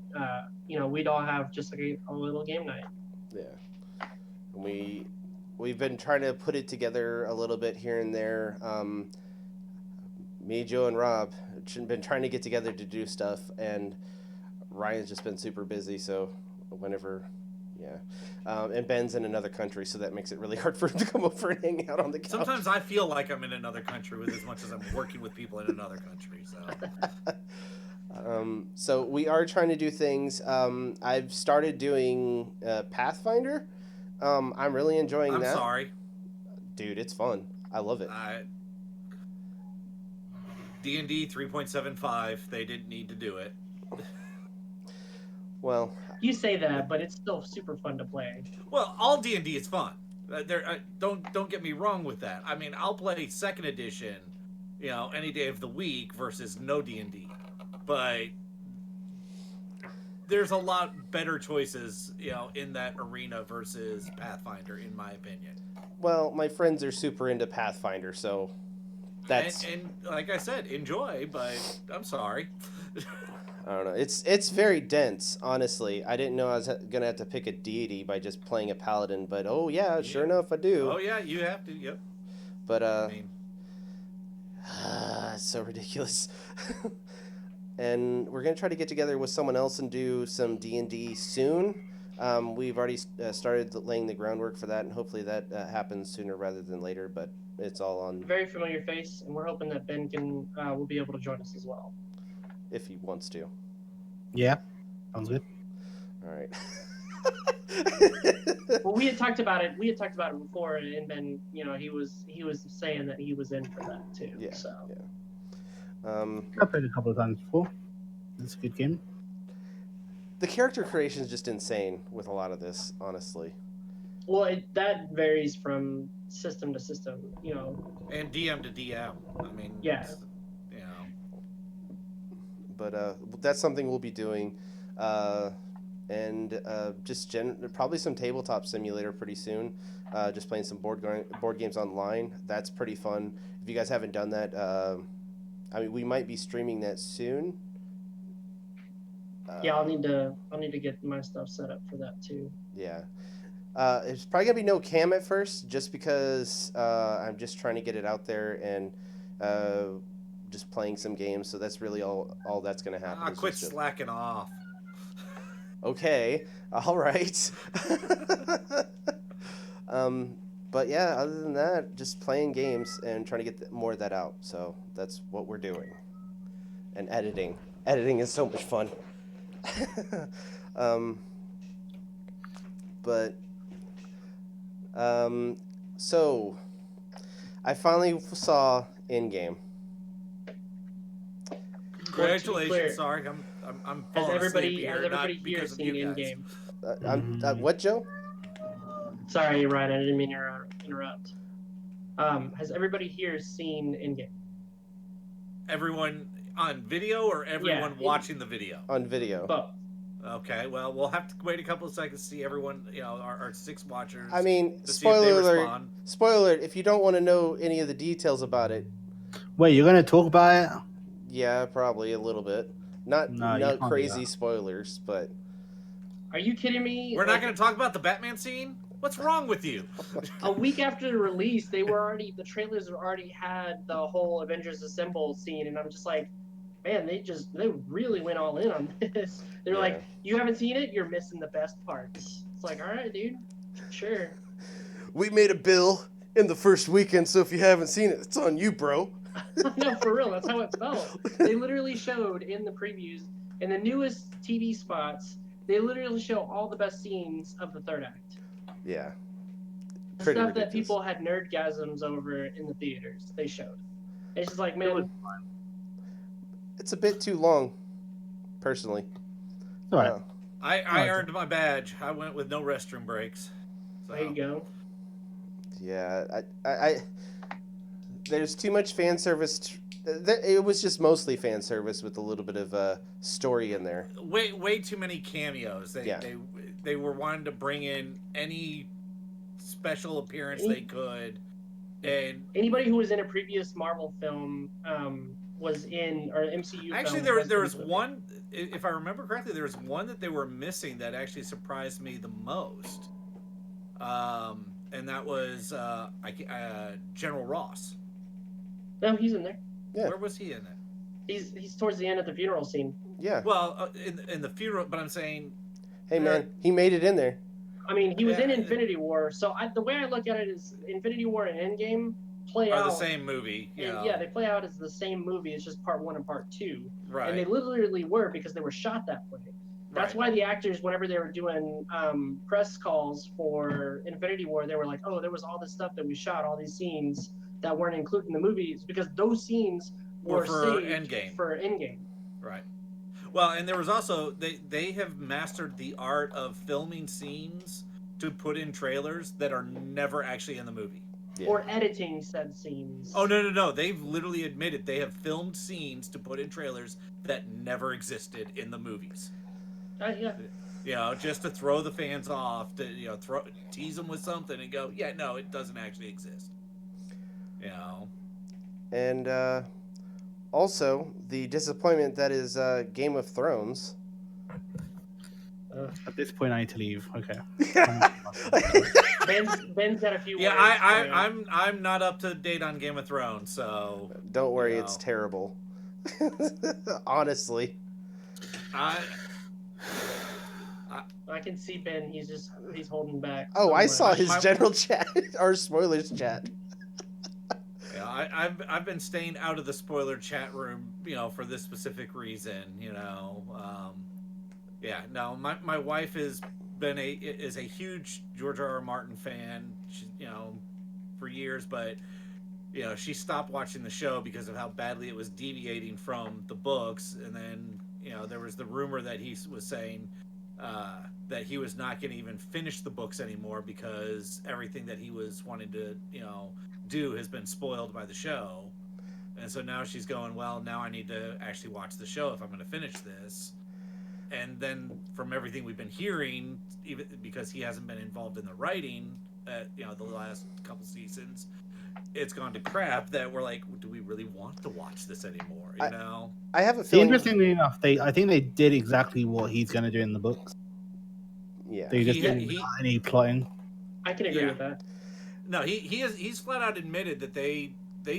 all have just like a little game night. Yeah, we've been trying to put it together a little bit here and there. Me, Joe, and Rob been trying to get together to do stuff, and Ryan's just been super busy. So whenever, yeah, and Ben's in another country, so that makes it really hard for him to come over and hang out on the couch. Sometimes I feel like I'm in another country with as much as I'm working with people in another country. So, so we are trying to do things. I've started doing Pathfinder. I'm really enjoying that. I'm sorry, dude. It's fun. I love it. D&D 3.75. They didn't need to do it. Well, you say that, but it's still super fun to play. Well, all D&D is fun. Don't get me wrong with that. I mean, I'll play second edition, any day of the week versus no D&D. But there's a lot better choices, in that arena versus Pathfinder, in my opinion. Well, my friends are super into Pathfinder, so that's and like I said, enjoy. But I'm sorry. I don't know. It's very dense, honestly. I didn't know I was gonna have to pick a deity by just playing a paladin, but sure enough, I do. Oh yeah, you have to. Yep. But it's so ridiculous. And we're gonna try to get together with someone else and do some D&D soon. We've already started laying the groundwork for that, and hopefully that happens sooner rather than later. But it's all on. Very familiar face, and we're hoping that Ben will be able to join us as well. If he wants to. Yeah, sounds good. All right. Well, we had talked about it. Before, and Ben, he was saying that he was in for that too. Yeah. So. Yeah. I've played a couple of times before. It's a good game. The character creation is just insane with a lot of this, honestly. Well, that varies from system to system, And DM to DM. I mean. Yeah. But that's something we'll be doing, and just probably some tabletop simulator pretty soon. Just playing some board games online. That's pretty fun. If you guys haven't done that, we might be streaming that soon. Yeah, I'll need to get my stuff set up for that too. Yeah. It's probably gonna be no cam at first, just because I'm just trying to get it out there and just playing some games. So that's really all that's gonna happen. Quit slacking off. Okay, all right. But yeah, other than that, just playing games and trying to get more of that out. So that's what we're doing. And editing. Editing is so much fun. So I finally saw Endgame. Congratulations! Sorry, I'm Has everybody here here seen Endgame? What, Joe? Sorry, Ryan, I didn't mean to interrupt. Has everybody here seen Endgame? everyone on video or everyone Yeah, watching the video? On video. But Okay, well, we'll have to wait a couple of seconds to see everyone, our 6 watchers. I mean, to see if they spoiler alert. respond. Spoiler alert, if you don't want to know any of the details about it, Wait, you're gonna talk about it? yeah, probably a little bit. Not No, you not can't do crazy that. spoilers, but are you kidding me? We're not going to talk about the Batman scene? What's wrong with you? A week after the release, the trailers already had the whole Avengers Assemble scene, and I'm just like, man, they really went all in on this. They're Yeah. like, you haven't seen it, you're missing the best parts. It's like, all right, dude, sure. we made a bill in the first weekend, so if you haven't seen it, it's on you, bro. No, for real, that's how it felt. They literally showed in the previews, in the newest TV spots, they literally show all the best scenes of the third act. Yeah. The Pretty stuff that ridiculous. people had nerdgasms over in the theaters, they showed. It's just like, It was man, fine. It's a bit too long, personally. All right. Uh, I earned my badge. I went with no restroom breaks. So. there you go. yeah, I there's too much fan service. It was just mostly fan service with a little bit of story in there. Way too many cameos. Yeah. They were wanting to bring in any special appearance they could, and Anybody who was in a previous Marvel film was in, or MCU actually film. there was one. If I remember correctly, there was one that they were missing that actually surprised me the most, and that was General Ross. No, he's in there. Yeah. Where was he in it? He's towards the end of the funeral scene. Yeah. Well, in the funeral, but I'm saying, Hey man, he made it in there. I mean, he was in Yeah. Infinity War. So the way I look at it is Infinity War and Endgame play are out the same movie. You know? Yeah, they play out as the same movie. It's just part 1 and part 2. right. And they literally were because they were shot that way. That's right. why the actors, whenever they were doing press calls for Infinity War, they were like, "Oh, there was all this stuff that we shot, all these scenes that weren't included in the movies because those scenes were for saved Endgame. For Endgame." Right. Well, and there was also they have mastered the art of filming scenes to put in trailers that are never actually in the movie. Yeah. Or editing said scenes. Oh no! They've literally admitted they have filmed scenes to put in trailers that never existed in the movies. Yeah. You know, just to throw the fans off, to tease them with something and go, yeah, no, it doesn't actually exist. You know. And also the disappointment that is Game of Thrones. At this point, I need to leave. Okay. Ben's got a few. Yeah, words, I'm not up to date on Game of Thrones, so Don't worry, No. it's terrible. Honestly. I can see Ben. He's holding back. Oh, I saw somewhat. his general chat, our spoilers chat. yeah, I've been staying out of the spoiler chat room, for this specific reason, yeah, no, my wife is a huge George R.R. Martin fan, for years, but she stopped watching the show because of how badly it was deviating from the books, and then there was the rumor that he was saying that he was not going to even finish the books anymore because everything that he was wanting to do has been spoiled by the show, and so now she's going, well, now I need to actually watch the show if I'm going to finish this. And then from everything we've been hearing, even because he hasn't been involved in the writing the last couple seasons, it's gone to crap that we're like, do we really want to watch this anymore? I have a See, feeling. interestingly enough, I think they did exactly what he's going to do in the books. Yeah. They just didn't do any plotting. I can agree Yeah. with that. No, he's flat out admitted that they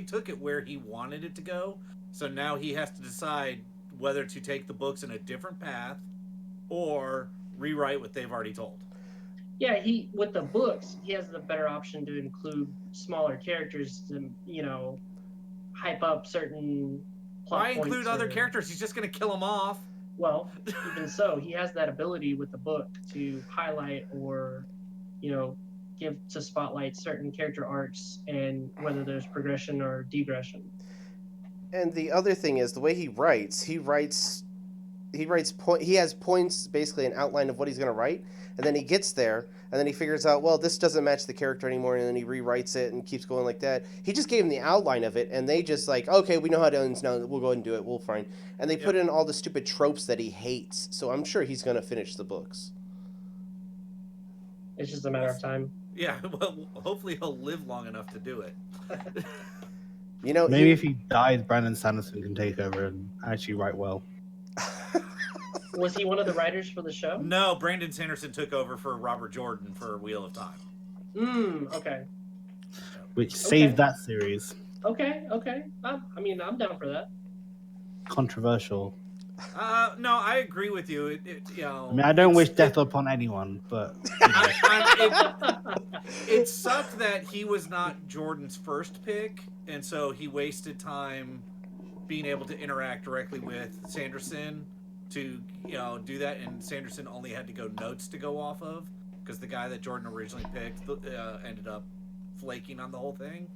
took it where he wanted it to go. So now he has to decide whether to take the books in a different path or rewrite what they've already told. Yeah, with the books, he has the better option to include smaller characters to, hype up certain plot Why include points other or- characters? He's just going to kill them off. Well, even so, he has that ability with the book to highlight or, give to spotlight certain character arcs and whether there's progression or degression. And the other thing is the way he writes he has points, basically an outline of what he's going to write, and then he gets there and then he figures out, well, this doesn't match the character anymore, and then he rewrites it and keeps going like that. He just gave him the outline of it, and they just like, okay, we know how it ends now, we'll go ahead and do it, we'll fine. And they put in all the stupid tropes that he hates, so I'm sure he's going to finish the books. It's just a matter of time. Yeah, well, hopefully he'll live long enough to do it. You know, Maybe if he dies, Brandon Sanderson can take over and actually write well. Was he one of the writers for the show? No, Brandon Sanderson took over for Robert Jordan for Wheel of Time. Okay. Which saved that series. Okay. I mean, I'm down for that. Controversial. No, I agree with you. I mean, I don't wish death upon anyone, but it sucked that he was not Jordan's first pick, and so he wasted time being able to interact directly with Sanderson to do that, and Sanderson only had to go notes to go off of because the guy that Jordan originally picked ended up flaking on the whole thing.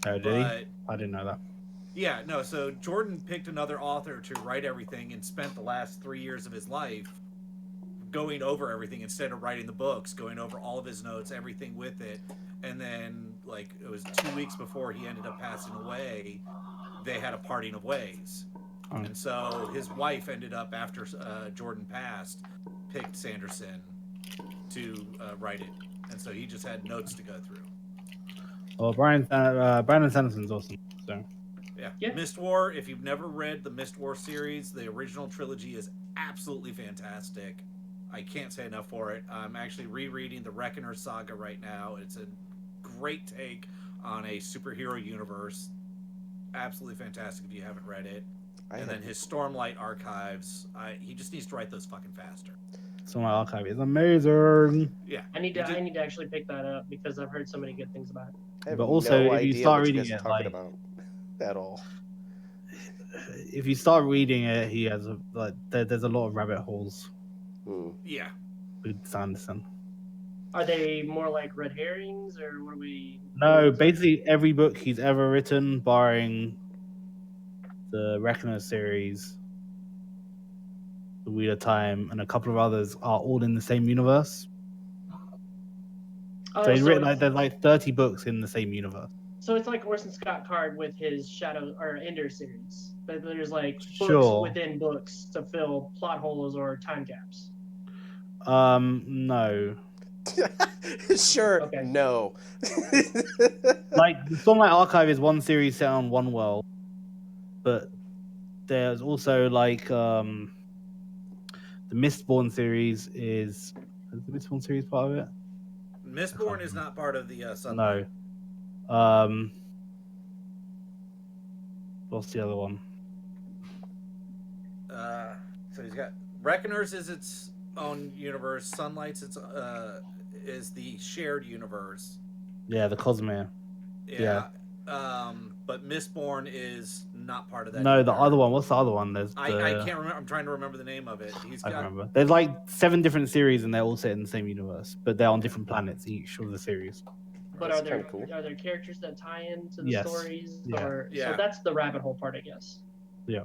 Oh, did he? I didn't know that. Yeah, no, so Jordan picked another author to write everything and spent the last 3 years of his life going over everything instead of writing the books, going over all of his notes, everything with it. And then, like, it was 2 weeks before he ended up passing away, they had a parting of ways. Oh. And so his wife ended up, after Jordan passed, picked Sanderson to write it. And so he just had notes to go through. Well, Brandon Sanderson's awesome, so... Yeah. Mist War, if you've never read the Mist War series, the original trilogy is absolutely fantastic. I can't say enough for it. I'm actually rereading the Reckoner saga right now. It's a great take on a superhero universe. Absolutely fantastic if you haven't read it. And then his Stormlight archives, he just needs to write those fucking faster. Stormlight archive is amazing. Yeah. I need to actually pick that up because I've heard so many good things about it. But also, if you start reading it, at all. If you start reading it, he has there's a lot of rabbit holes. Yeah. With Sanderson. Are they more like red herrings, or what are we? No, basically every book he's ever written, barring the Reckoner series, The Wheel of Time, and a couple of others, are all in the same universe. So he's written there's like 30 books in the same universe. So it's like Orson Scott Card with his Shadow or Ender series. But there's like books within books to fill plot holes or time gaps. No. Sure. Okay. No. Like the Stormlight Archive is one series set on one world, but there's also like the Mistborn series is the Mistborn series part of it? Mistborn is not part of the Sunlight. No. What's the other one? So he's got Reckoners is its own universe. Sunlight's is the shared universe. Yeah, the Cosmere. Yeah. But Mistborn is not part of that. No, the other one. What's the other one? I can't remember. I'm trying to remember the name of it. I remember. There's like 7 different series, and they're all set in the same universe, but they're on different planets each of the series. But are there characters that tie into the stories? Yeah. So that's the rabbit hole part, I guess. Yeah.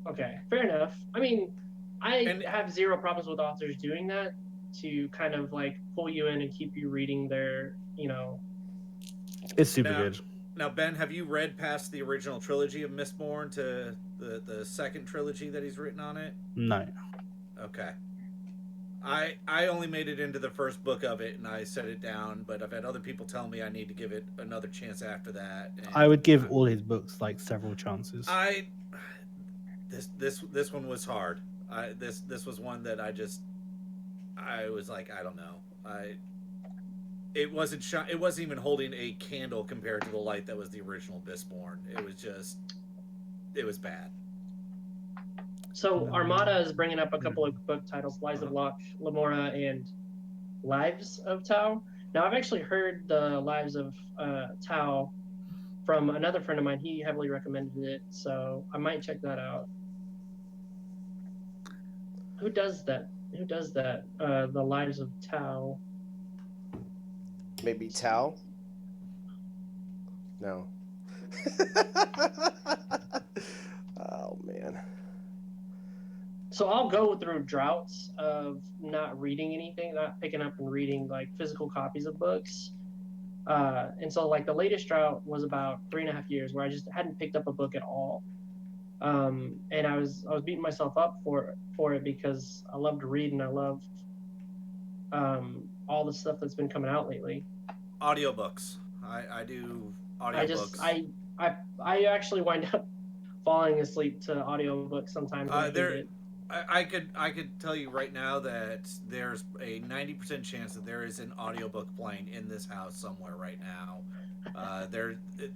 Okay, fair enough. I mean, I have zero problems with authors doing that to kind of like pull you in and keep you reading their, It's super good. Now, Ben, have you read past the original trilogy of Mistborn to the second trilogy that he's written on it? No. Okay. I only made it into the first book of it, and I set it down, but I've had other people tell me I need to give it another chance after that. I would give all his books like several chances. This one was hard. This was one that I was like, I don't know. It wasn't even holding a candle compared to the light that was the original Mistborn. It was bad. So Armada is bringing up a couple of book titles: Lies of Locke, Lamora, and Lives of Tau. Now, I've actually heard the Lives of Tau from another friend of mine. He heavily recommended it, so I might check that out. Who does that? The Lives of Tau. Maybe Tau? No. Oh, man. So I'll go through droughts of not reading anything, not picking up and reading like physical copies of books. And so like the latest drought was about 3.5 years where I just hadn't picked up a book at all. And I was beating myself up for it because I love to read and I love all the stuff that's been coming out lately. Audiobooks. I do audiobooks. I actually wind up falling asleep to audiobooks sometimes. When I There- read it. I could tell you right now that there's a 90% chance that there is an audiobook playing in this house somewhere right now.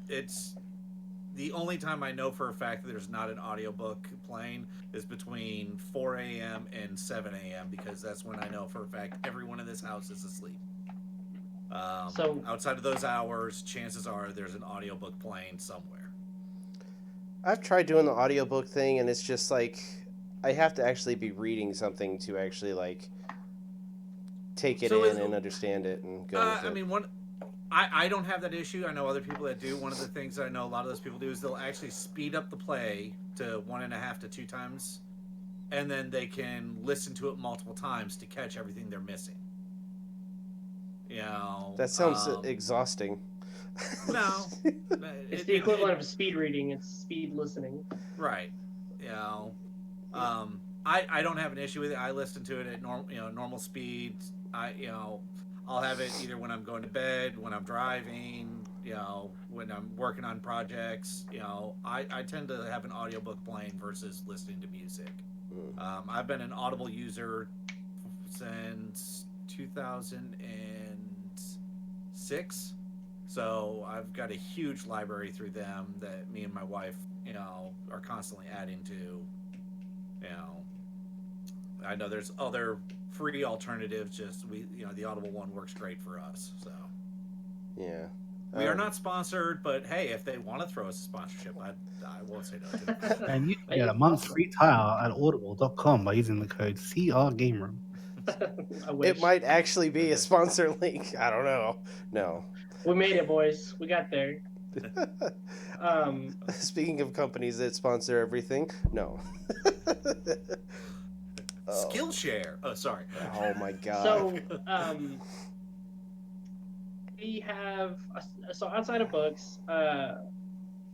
It's the only time I know for a fact that there's not an audiobook playing is between 4 a.m. and 7 a.m. because that's when I know for a fact everyone in this house is asleep. So- outside of those hours, chances are there's an audiobook playing somewhere. I've tried doing the audiobook thing, and it's just like I have to actually be reading something to actually like take it So in is- and understand it and go with it. I mean, I don't have that issue. I know other people that do. One of the things that I know a lot of those people do is they'll actually speed up the play to 1.5 to 2 times, and then they can listen to it multiple times to catch everything they're missing. You know, That sounds exhausting. no. It's the equivalent of speed reading. It's speed listening. Right. You know, I don't have an issue with it. I listen to it at normal speed. I'll have it either when I'm going to bed, when I'm driving, when I'm working on projects. I tend to have an audiobook playing versus listening to music. I've been an Audible user since 2006. So I've got a huge library through them that me and my wife, are constantly adding to. I know there's other free alternatives. Just the Audible one works great for us. So Yeah. we are not sponsored, but hey, if they want to throw us a sponsorship, I won't say no to it. And you can get a month's free trial at audible.com by using the code CRGameroom. I wish. It might actually be a sponsor link. I don't know. No. We made it, boys. We got there. Speaking of companies that sponsor everything, no. Oh. Skillshare. Oh, sorry. Oh my god. So, we have outside of books,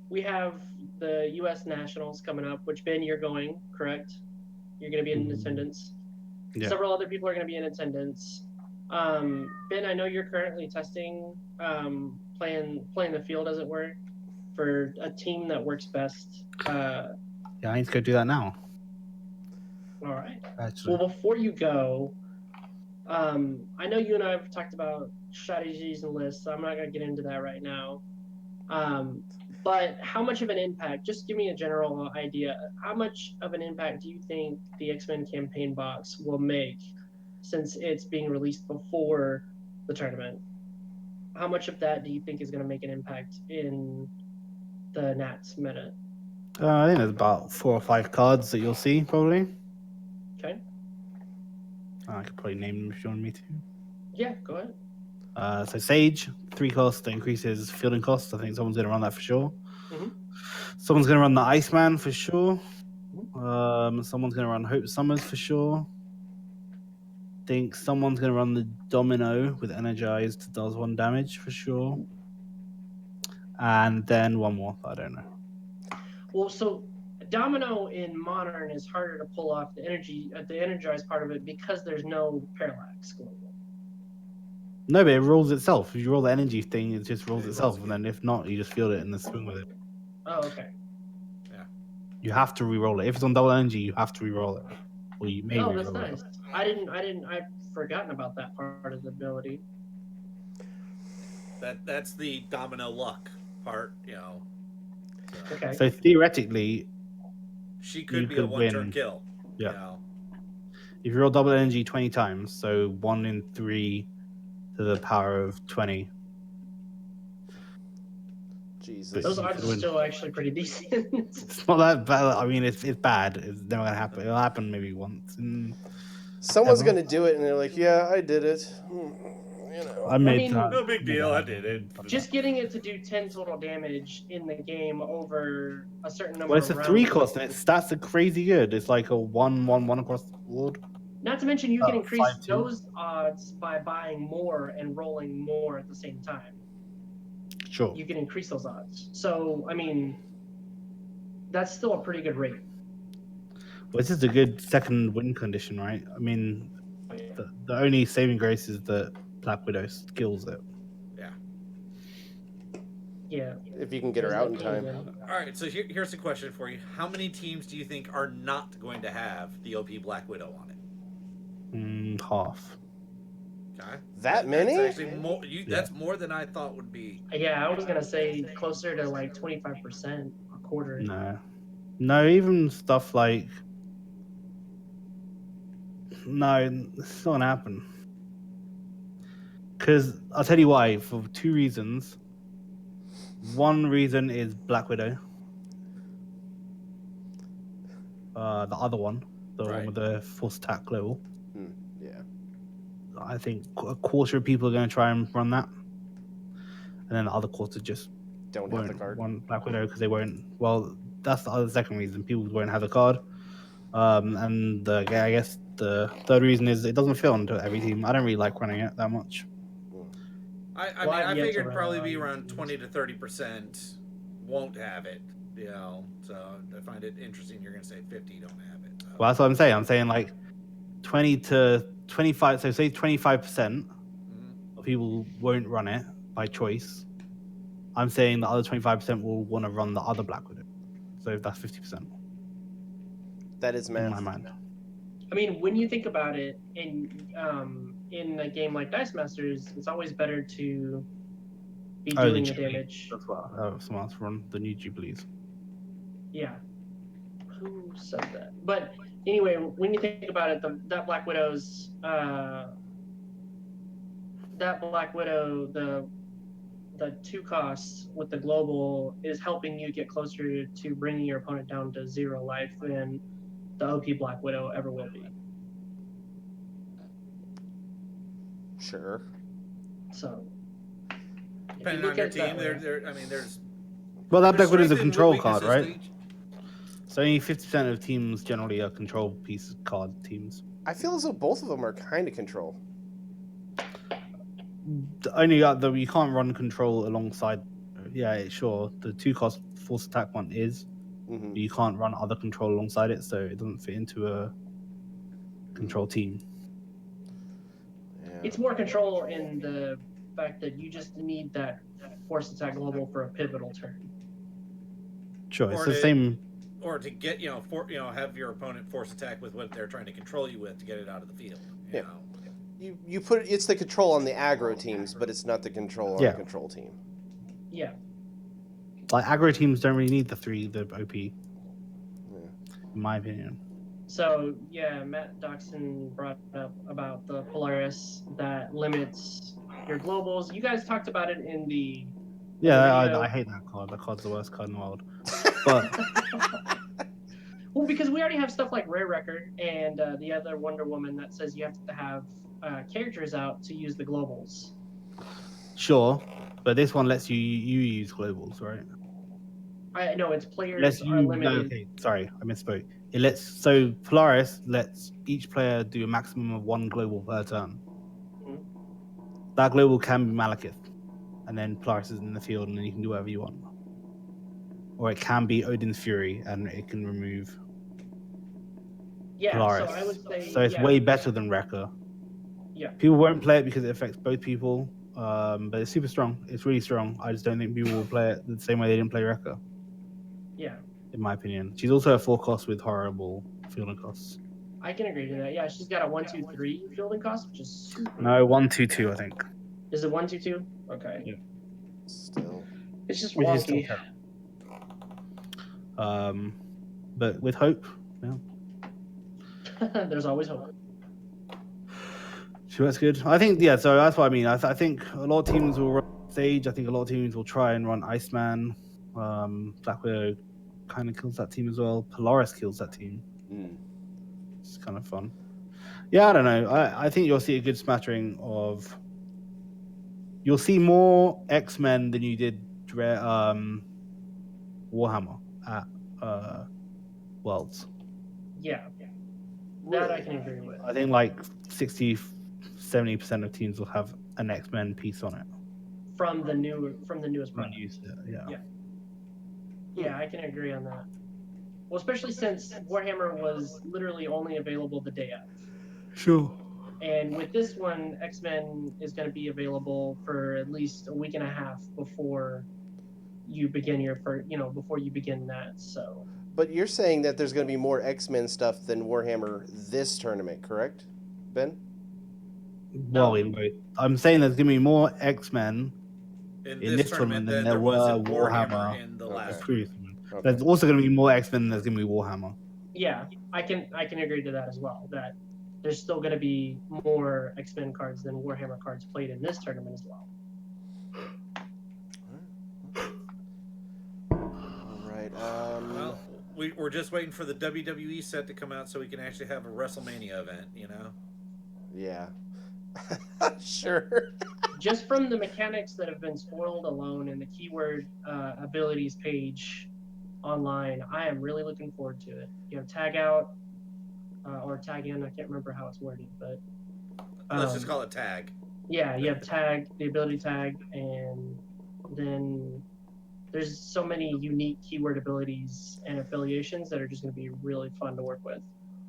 we have the U.S. Nationals coming up. Which Ben, you're going, correct? You're going to be in attendance. Yeah. Several other people are going to be in attendance. Ben, I know you're currently testing, playing the field, as it were, for a team that works best. Yeah, I need to go do that now. All right. Actually, Well, before you go, I know you and I have talked about strategies and lists, so I'm not going to get into that right now. But how much of an impact, just give me a general idea, how much of an impact do you think the X-Men campaign box will make since it's being released before the tournament? How much of that do you think is going to make an impact in the Nats meta? I think there's about 4 or 5 cards that you'll see, probably. Okay. I could probably name them if you want me to. Yeah, go ahead. So Sage, 3 cost that increases fielding costs. I think someone's going to run that for sure. Mhm. Someone's going to run the Iceman for sure. Someone's going to run Hope Summers for sure. Think someone's going to run the Domino with Energized, does 1 damage for sure. And then one more, I don't know. Well, so Domino in Modern is harder to pull off the energized part of it because there's no parallax going on. No, but it rolls itself. If you roll the energy thing, it just rolls It itself. rolls And then if not, you just field it and then swing with it. Oh, okay. You have to re-roll it. If it's on double energy, you have to re-roll it. Well, you may Oh, that's re-roll nice. it. I've forgotten about that part of the ability. That's the Domino luck part. So Okay. So theoretically, she could You be could a one-turn win. kill. Yeah. if you roll double energy 20 times, so 1 in 3 to the power of 20. Jesus. Those you odds could are win. still actually pretty decent. It's not that bad. I mean, it's bad. It's never going to happen. It'll happen maybe once. Someone's Ever? gonna do it, and they're like, "Yeah, I did it." You know. I made mean, that. no big deal, I did it. Just getting it to do 10 total damage in the game over a certain number Well, it's a of 3 rounds. cost, and its stats are crazy good. It's like a 1-1-1 across the board. Not to mention, you can increase 5-2. those odds by buying more and rolling more at the same time. Sure. You can increase those odds. So, I mean, that's still a pretty good rate. Well, it's just a good second win condition, right? I mean, the only saving grace is that Black Widow skills it. Yeah. If you can get her out in time. All right, so here's the question for you: how many teams do you think are not going to have the OP Black Widow on it? Half. Okay, That many? That's actually more. That's more than I thought would be. Yeah, I was going to say closer to like 25%, a quarter. No, even stuff like... No, it's not going to happen. Because I'll tell you why, for 2 reasons. One reason is Black Widow. The other one, the one with the force attack global. Yeah. I think a quarter of people are going to try and run that. And then the other quarter just Don't have the won't card. want Black Widow because they won't. Well, that's the other second reason. People won't have the card. And I guess the third reason is it doesn't fit onto every team. I don't really like running it that much. I figured probably be around 20 to 30% won't have it. You know, so I find it interesting. You're going to say 50 don't have it. So. Well, that's what I'm saying. I'm saying like 20 to 25. So say 25% of people won't run it by choice. I'm saying the other 25% will want to run the other Black Widow. So that's 50%. That is math. In my mind. I mean, when you think about it, in a game like Dice Masters, it's always better to be doing the damage. That's what someone else run the new Jubilees. Yeah. Who said that? But anyway, when you think about it, that Black Widow, the 2 costs with the global is helping you get closer to bringing your opponent down to 0 life than the OP Black Widow ever will be. Sure. So, depending on your team, there's. Well, that Black Widow is a strength and control weaknesses card, right? to each. So only 50% of teams generally are control piece card teams. I feel as though both of them are kind of control. Only you can't run control alongside. Yeah, sure. The 2 cost force attack one is, but you can't run other control alongside it, so it doesn't fit into a control team. Yeah. it's more control in the fact that you just need that force attack global for a pivotal turn. Sure, it's Or the to- same. Or to get, have your opponent force attack with what they're trying to control you with to get it out of the field. You know? You put it's the control on the aggro teams, but it's not the control on the control team. Yeah. Like aggro teams don't really need the OP. In my opinion. So yeah, Matt Doxson brought up about the Polaris that limits your globals. You guys talked about it in the I hate that card. That card's the worst card in the world. But well, because we already have stuff like Rare Record and the other Wonder Woman that says you have to have characters out to use the globals. sure, but this one lets you use globals, right? I know it's players Lets are you. limited. Okay, sorry, I misspoke. Polaris lets each player do a maximum of 1 global per turn. Mhm. That global can be Malekith, and then Polaris is in the field, and then you can do whatever you want. Or it can be Odin's Fury, and it can remove Yeah, Polaris. so I would say So it's way better than Wrecker. Yeah. People won't play it because it affects both people, but it's super strong. It's really strong. I just don't think people will play it the same way they didn't play Wrecker. Yeah. In my opinion, she's also a 4 cost with horrible fielding costs. I can agree to that. Yeah, she's got a 1-2-3 fielding cost, which is super. No, 1-2-2, I think. Is it 1-2-2? Okay. Yeah. Still. It's just Which is still wonky. terrible. But with hope, There's always hope. so that's good. I think, so that's what I mean. I think a lot of teams will run Sage. I think a lot of teams will try and run Iceman. Black Widow kind of kills that team as well. Polaris kills that team. It's kind of fun. Yeah, I don't know. I think you'll see a good smattering of you'll see more X-Men than you did Warhammer at Worlds. Yeah, that I Really? can agree with. I think like 60-70% of teams will have an X-Men piece on it. From the newest When product. you use it, yeah. Yeah, I can agree on that. Well, especially since Warhammer was literally only available the day of. Sure. And with this one, X-Men is going to be available for at least a week and a half before you begin before you begin that. So But you're saying that there's going to be more X-Men stuff than Warhammer this tournament, correct, Ben? Well, wait. I'm saying there's gonna be more X-Men In this tournament than there was were in Warhammer Warhammer in the Okay. last. previous one. Okay. There's also gonna be more X-Men than there's gonna be Warhammer. yeah, I can agree to that as well. That there's still going to be more X-Men cards than Warhammer cards played in this tournament as well. All right. Well, we're just waiting for the WWE set to come out so we can actually have a WrestleMania event. Yeah. Sure. Just from the mechanics that have been spoiled alone in the keyword abilities page online, I am really looking forward to it. You have tag out or tag in. I can't remember how it's worded, but Let's just call it tag. yeah, you have tag, the ability tag, and then there's so many unique keyword abilities and affiliations that are just going to be really fun to work with.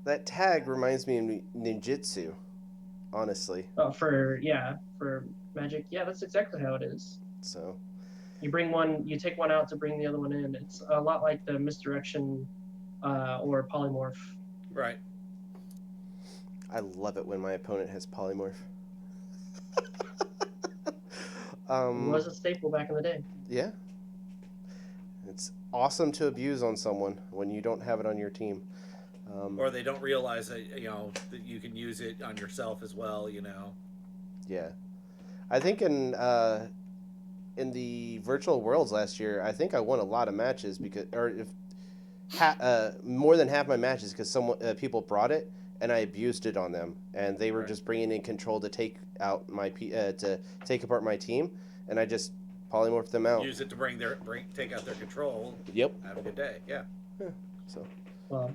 That tag reminds me of ninjutsu, honestly. For Magic, yeah, that's exactly how it is. So, You take one out to bring the other one in. It's a lot like the misdirection or polymorph. Right. I love it when my opponent has polymorph. It was a staple back in the day. Yeah. It's awesome to abuse on someone when you don't have it on your team. Or they don't realize that that you can use it on yourself as well. Yeah. I think in the virtual worlds last year, I think I won a lot of matches more than half my matches because people brought it and I abused it on them, and they were just bringing in control to take out to take apart my team, and I just polymorphed them out. Use it to take out their control. Yep. Have a good day. Yeah. So. Well,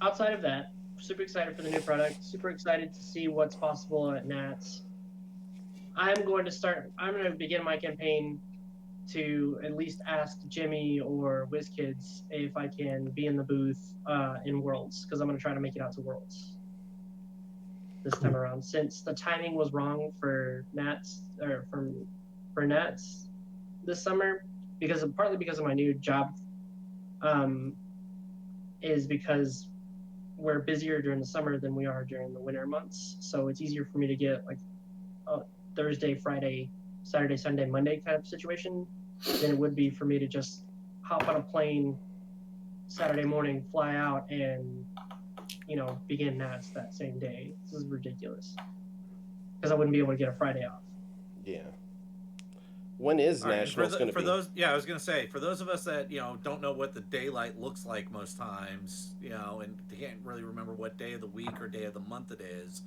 outside of that, super excited for the new product. Super excited to see what's possible at Nats. I'm going to begin my campaign to at least ask Jimmy or WizKids if I can be in the booth in Worlds, because I'm going to try to make it out to Worlds this time around. Since the timing was wrong for Nats for Nats this summer, partly because of my new job, is because we're busier during the summer than we are during the winter months. So it's easier for me to get like a Thursday, Friday, Saturday, Sunday, Monday kind of situation than it would be for me to just hop on a plane Saturday morning, fly out, and begin Nats that same day. This is ridiculous because I wouldn't be able to get a Friday off. Yeah. When is All right, Nationals going to be? I was going to say, for those of us that don't know what the daylight looks like most times, and can't really remember what day of the week or day of the month it is.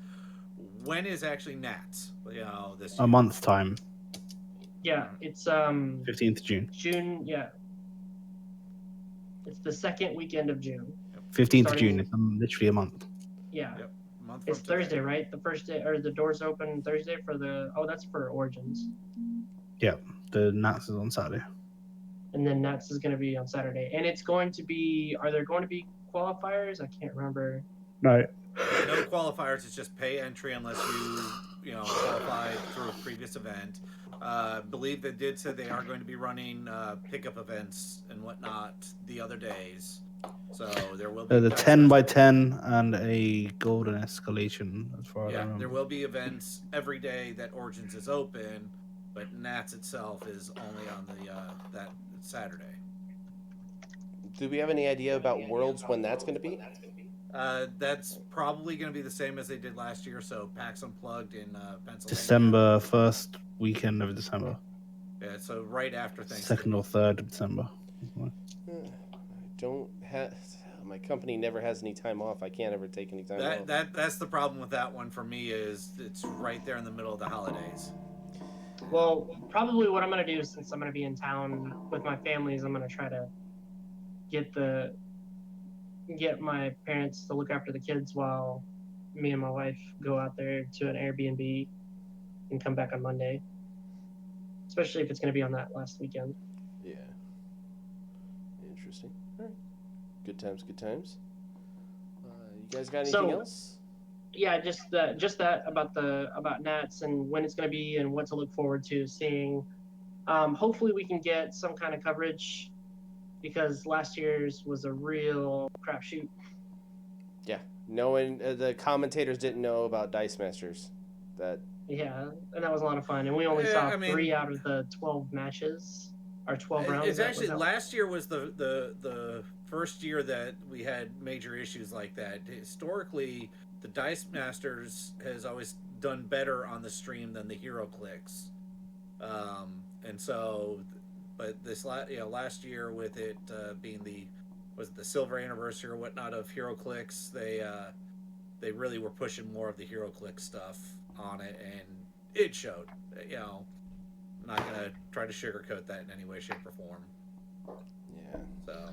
When is actually Nats? This year? A month's time. Yeah, it's 15th June. June. Yeah, it's the second weekend of June. 15th June. It's literally a month. Yeah. Yep. Month It's from today. Thursday, right? The first day, or the doors open Thursday for that's for Origins. Yeah, the Nats is on Saturday. And then Nats is going to be on Saturday. And it's going to be, are there going to be qualifiers? I can't remember. No. No qualifiers. It's just pay entry unless you qualified through a previous event. Believe they did say they are going to be running pickup events and whatnot the other days. So there will be The 10x10 and a golden escalation, as far as I remember. there will be events every day that Origins is open, but Nats itself is only on that Saturday. Do we have any idea about Worlds when that's going to be? That's probably going to be the same as they did last year. So PAX Unplugged in Pennsylvania. December, first weekend of December. Yeah, so right after Thanksgiving. 2nd or 3rd of December. I don't have. My company never has any time off. I can't ever take any time off. That's the problem with that one for me is it's right there in the middle of the holidays. Well, probably what I'm gonna do since I'm gonna be in town with my family is I'm gonna try to get my parents to look after the kids while me and my wife go out there to an Airbnb and come back on Monday. Especially if it's gonna be on that last weekend. Yeah. Interesting. All right. Good times. Good times. You guys got anything else? Yeah, just that about Nats and when it's going to be and what to look forward to seeing. Hopefully, we can get some kind of coverage because last year's was a real crapshoot. Yeah. No one, the commentators didn't know about Dice Masters. Yeah, and that was a lot of fun. And we only saw 3 out of the 12 matches or 12 rounds. It's actually last year was the first year that we had major issues like that. Historically, the Dice Masters has always done better on the stream than the HeroClix. And so, but this last year with it being the silver anniversary or whatnot of HeroClix, they really were pushing more of the HeroClix stuff on it, and it showed. I'm not gonna try to sugarcoat that in any way, shape, or form. Yeah. So,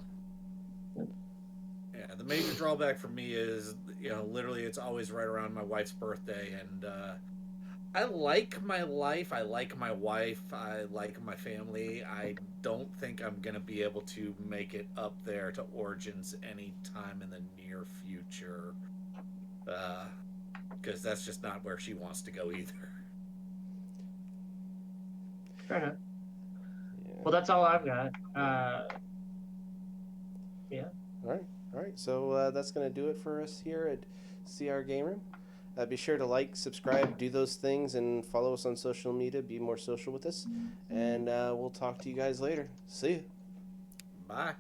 yeah, the major drawback for me is, literally it's always right around my wife's birthday, and I like my life, I like my wife, I like my family. I don't think I'm gonna be able to make it up there to Origins anytime in the near future, because that's just not where she wants to go either. Fair enough. Yeah. Well, that's all I've got. Yeah. All right. So that's going to do it for us here at CR Game Room. Be sure to like, subscribe, do those things, and follow us on social media. Be more social with us. And we'll talk to you guys later. See you. Bye.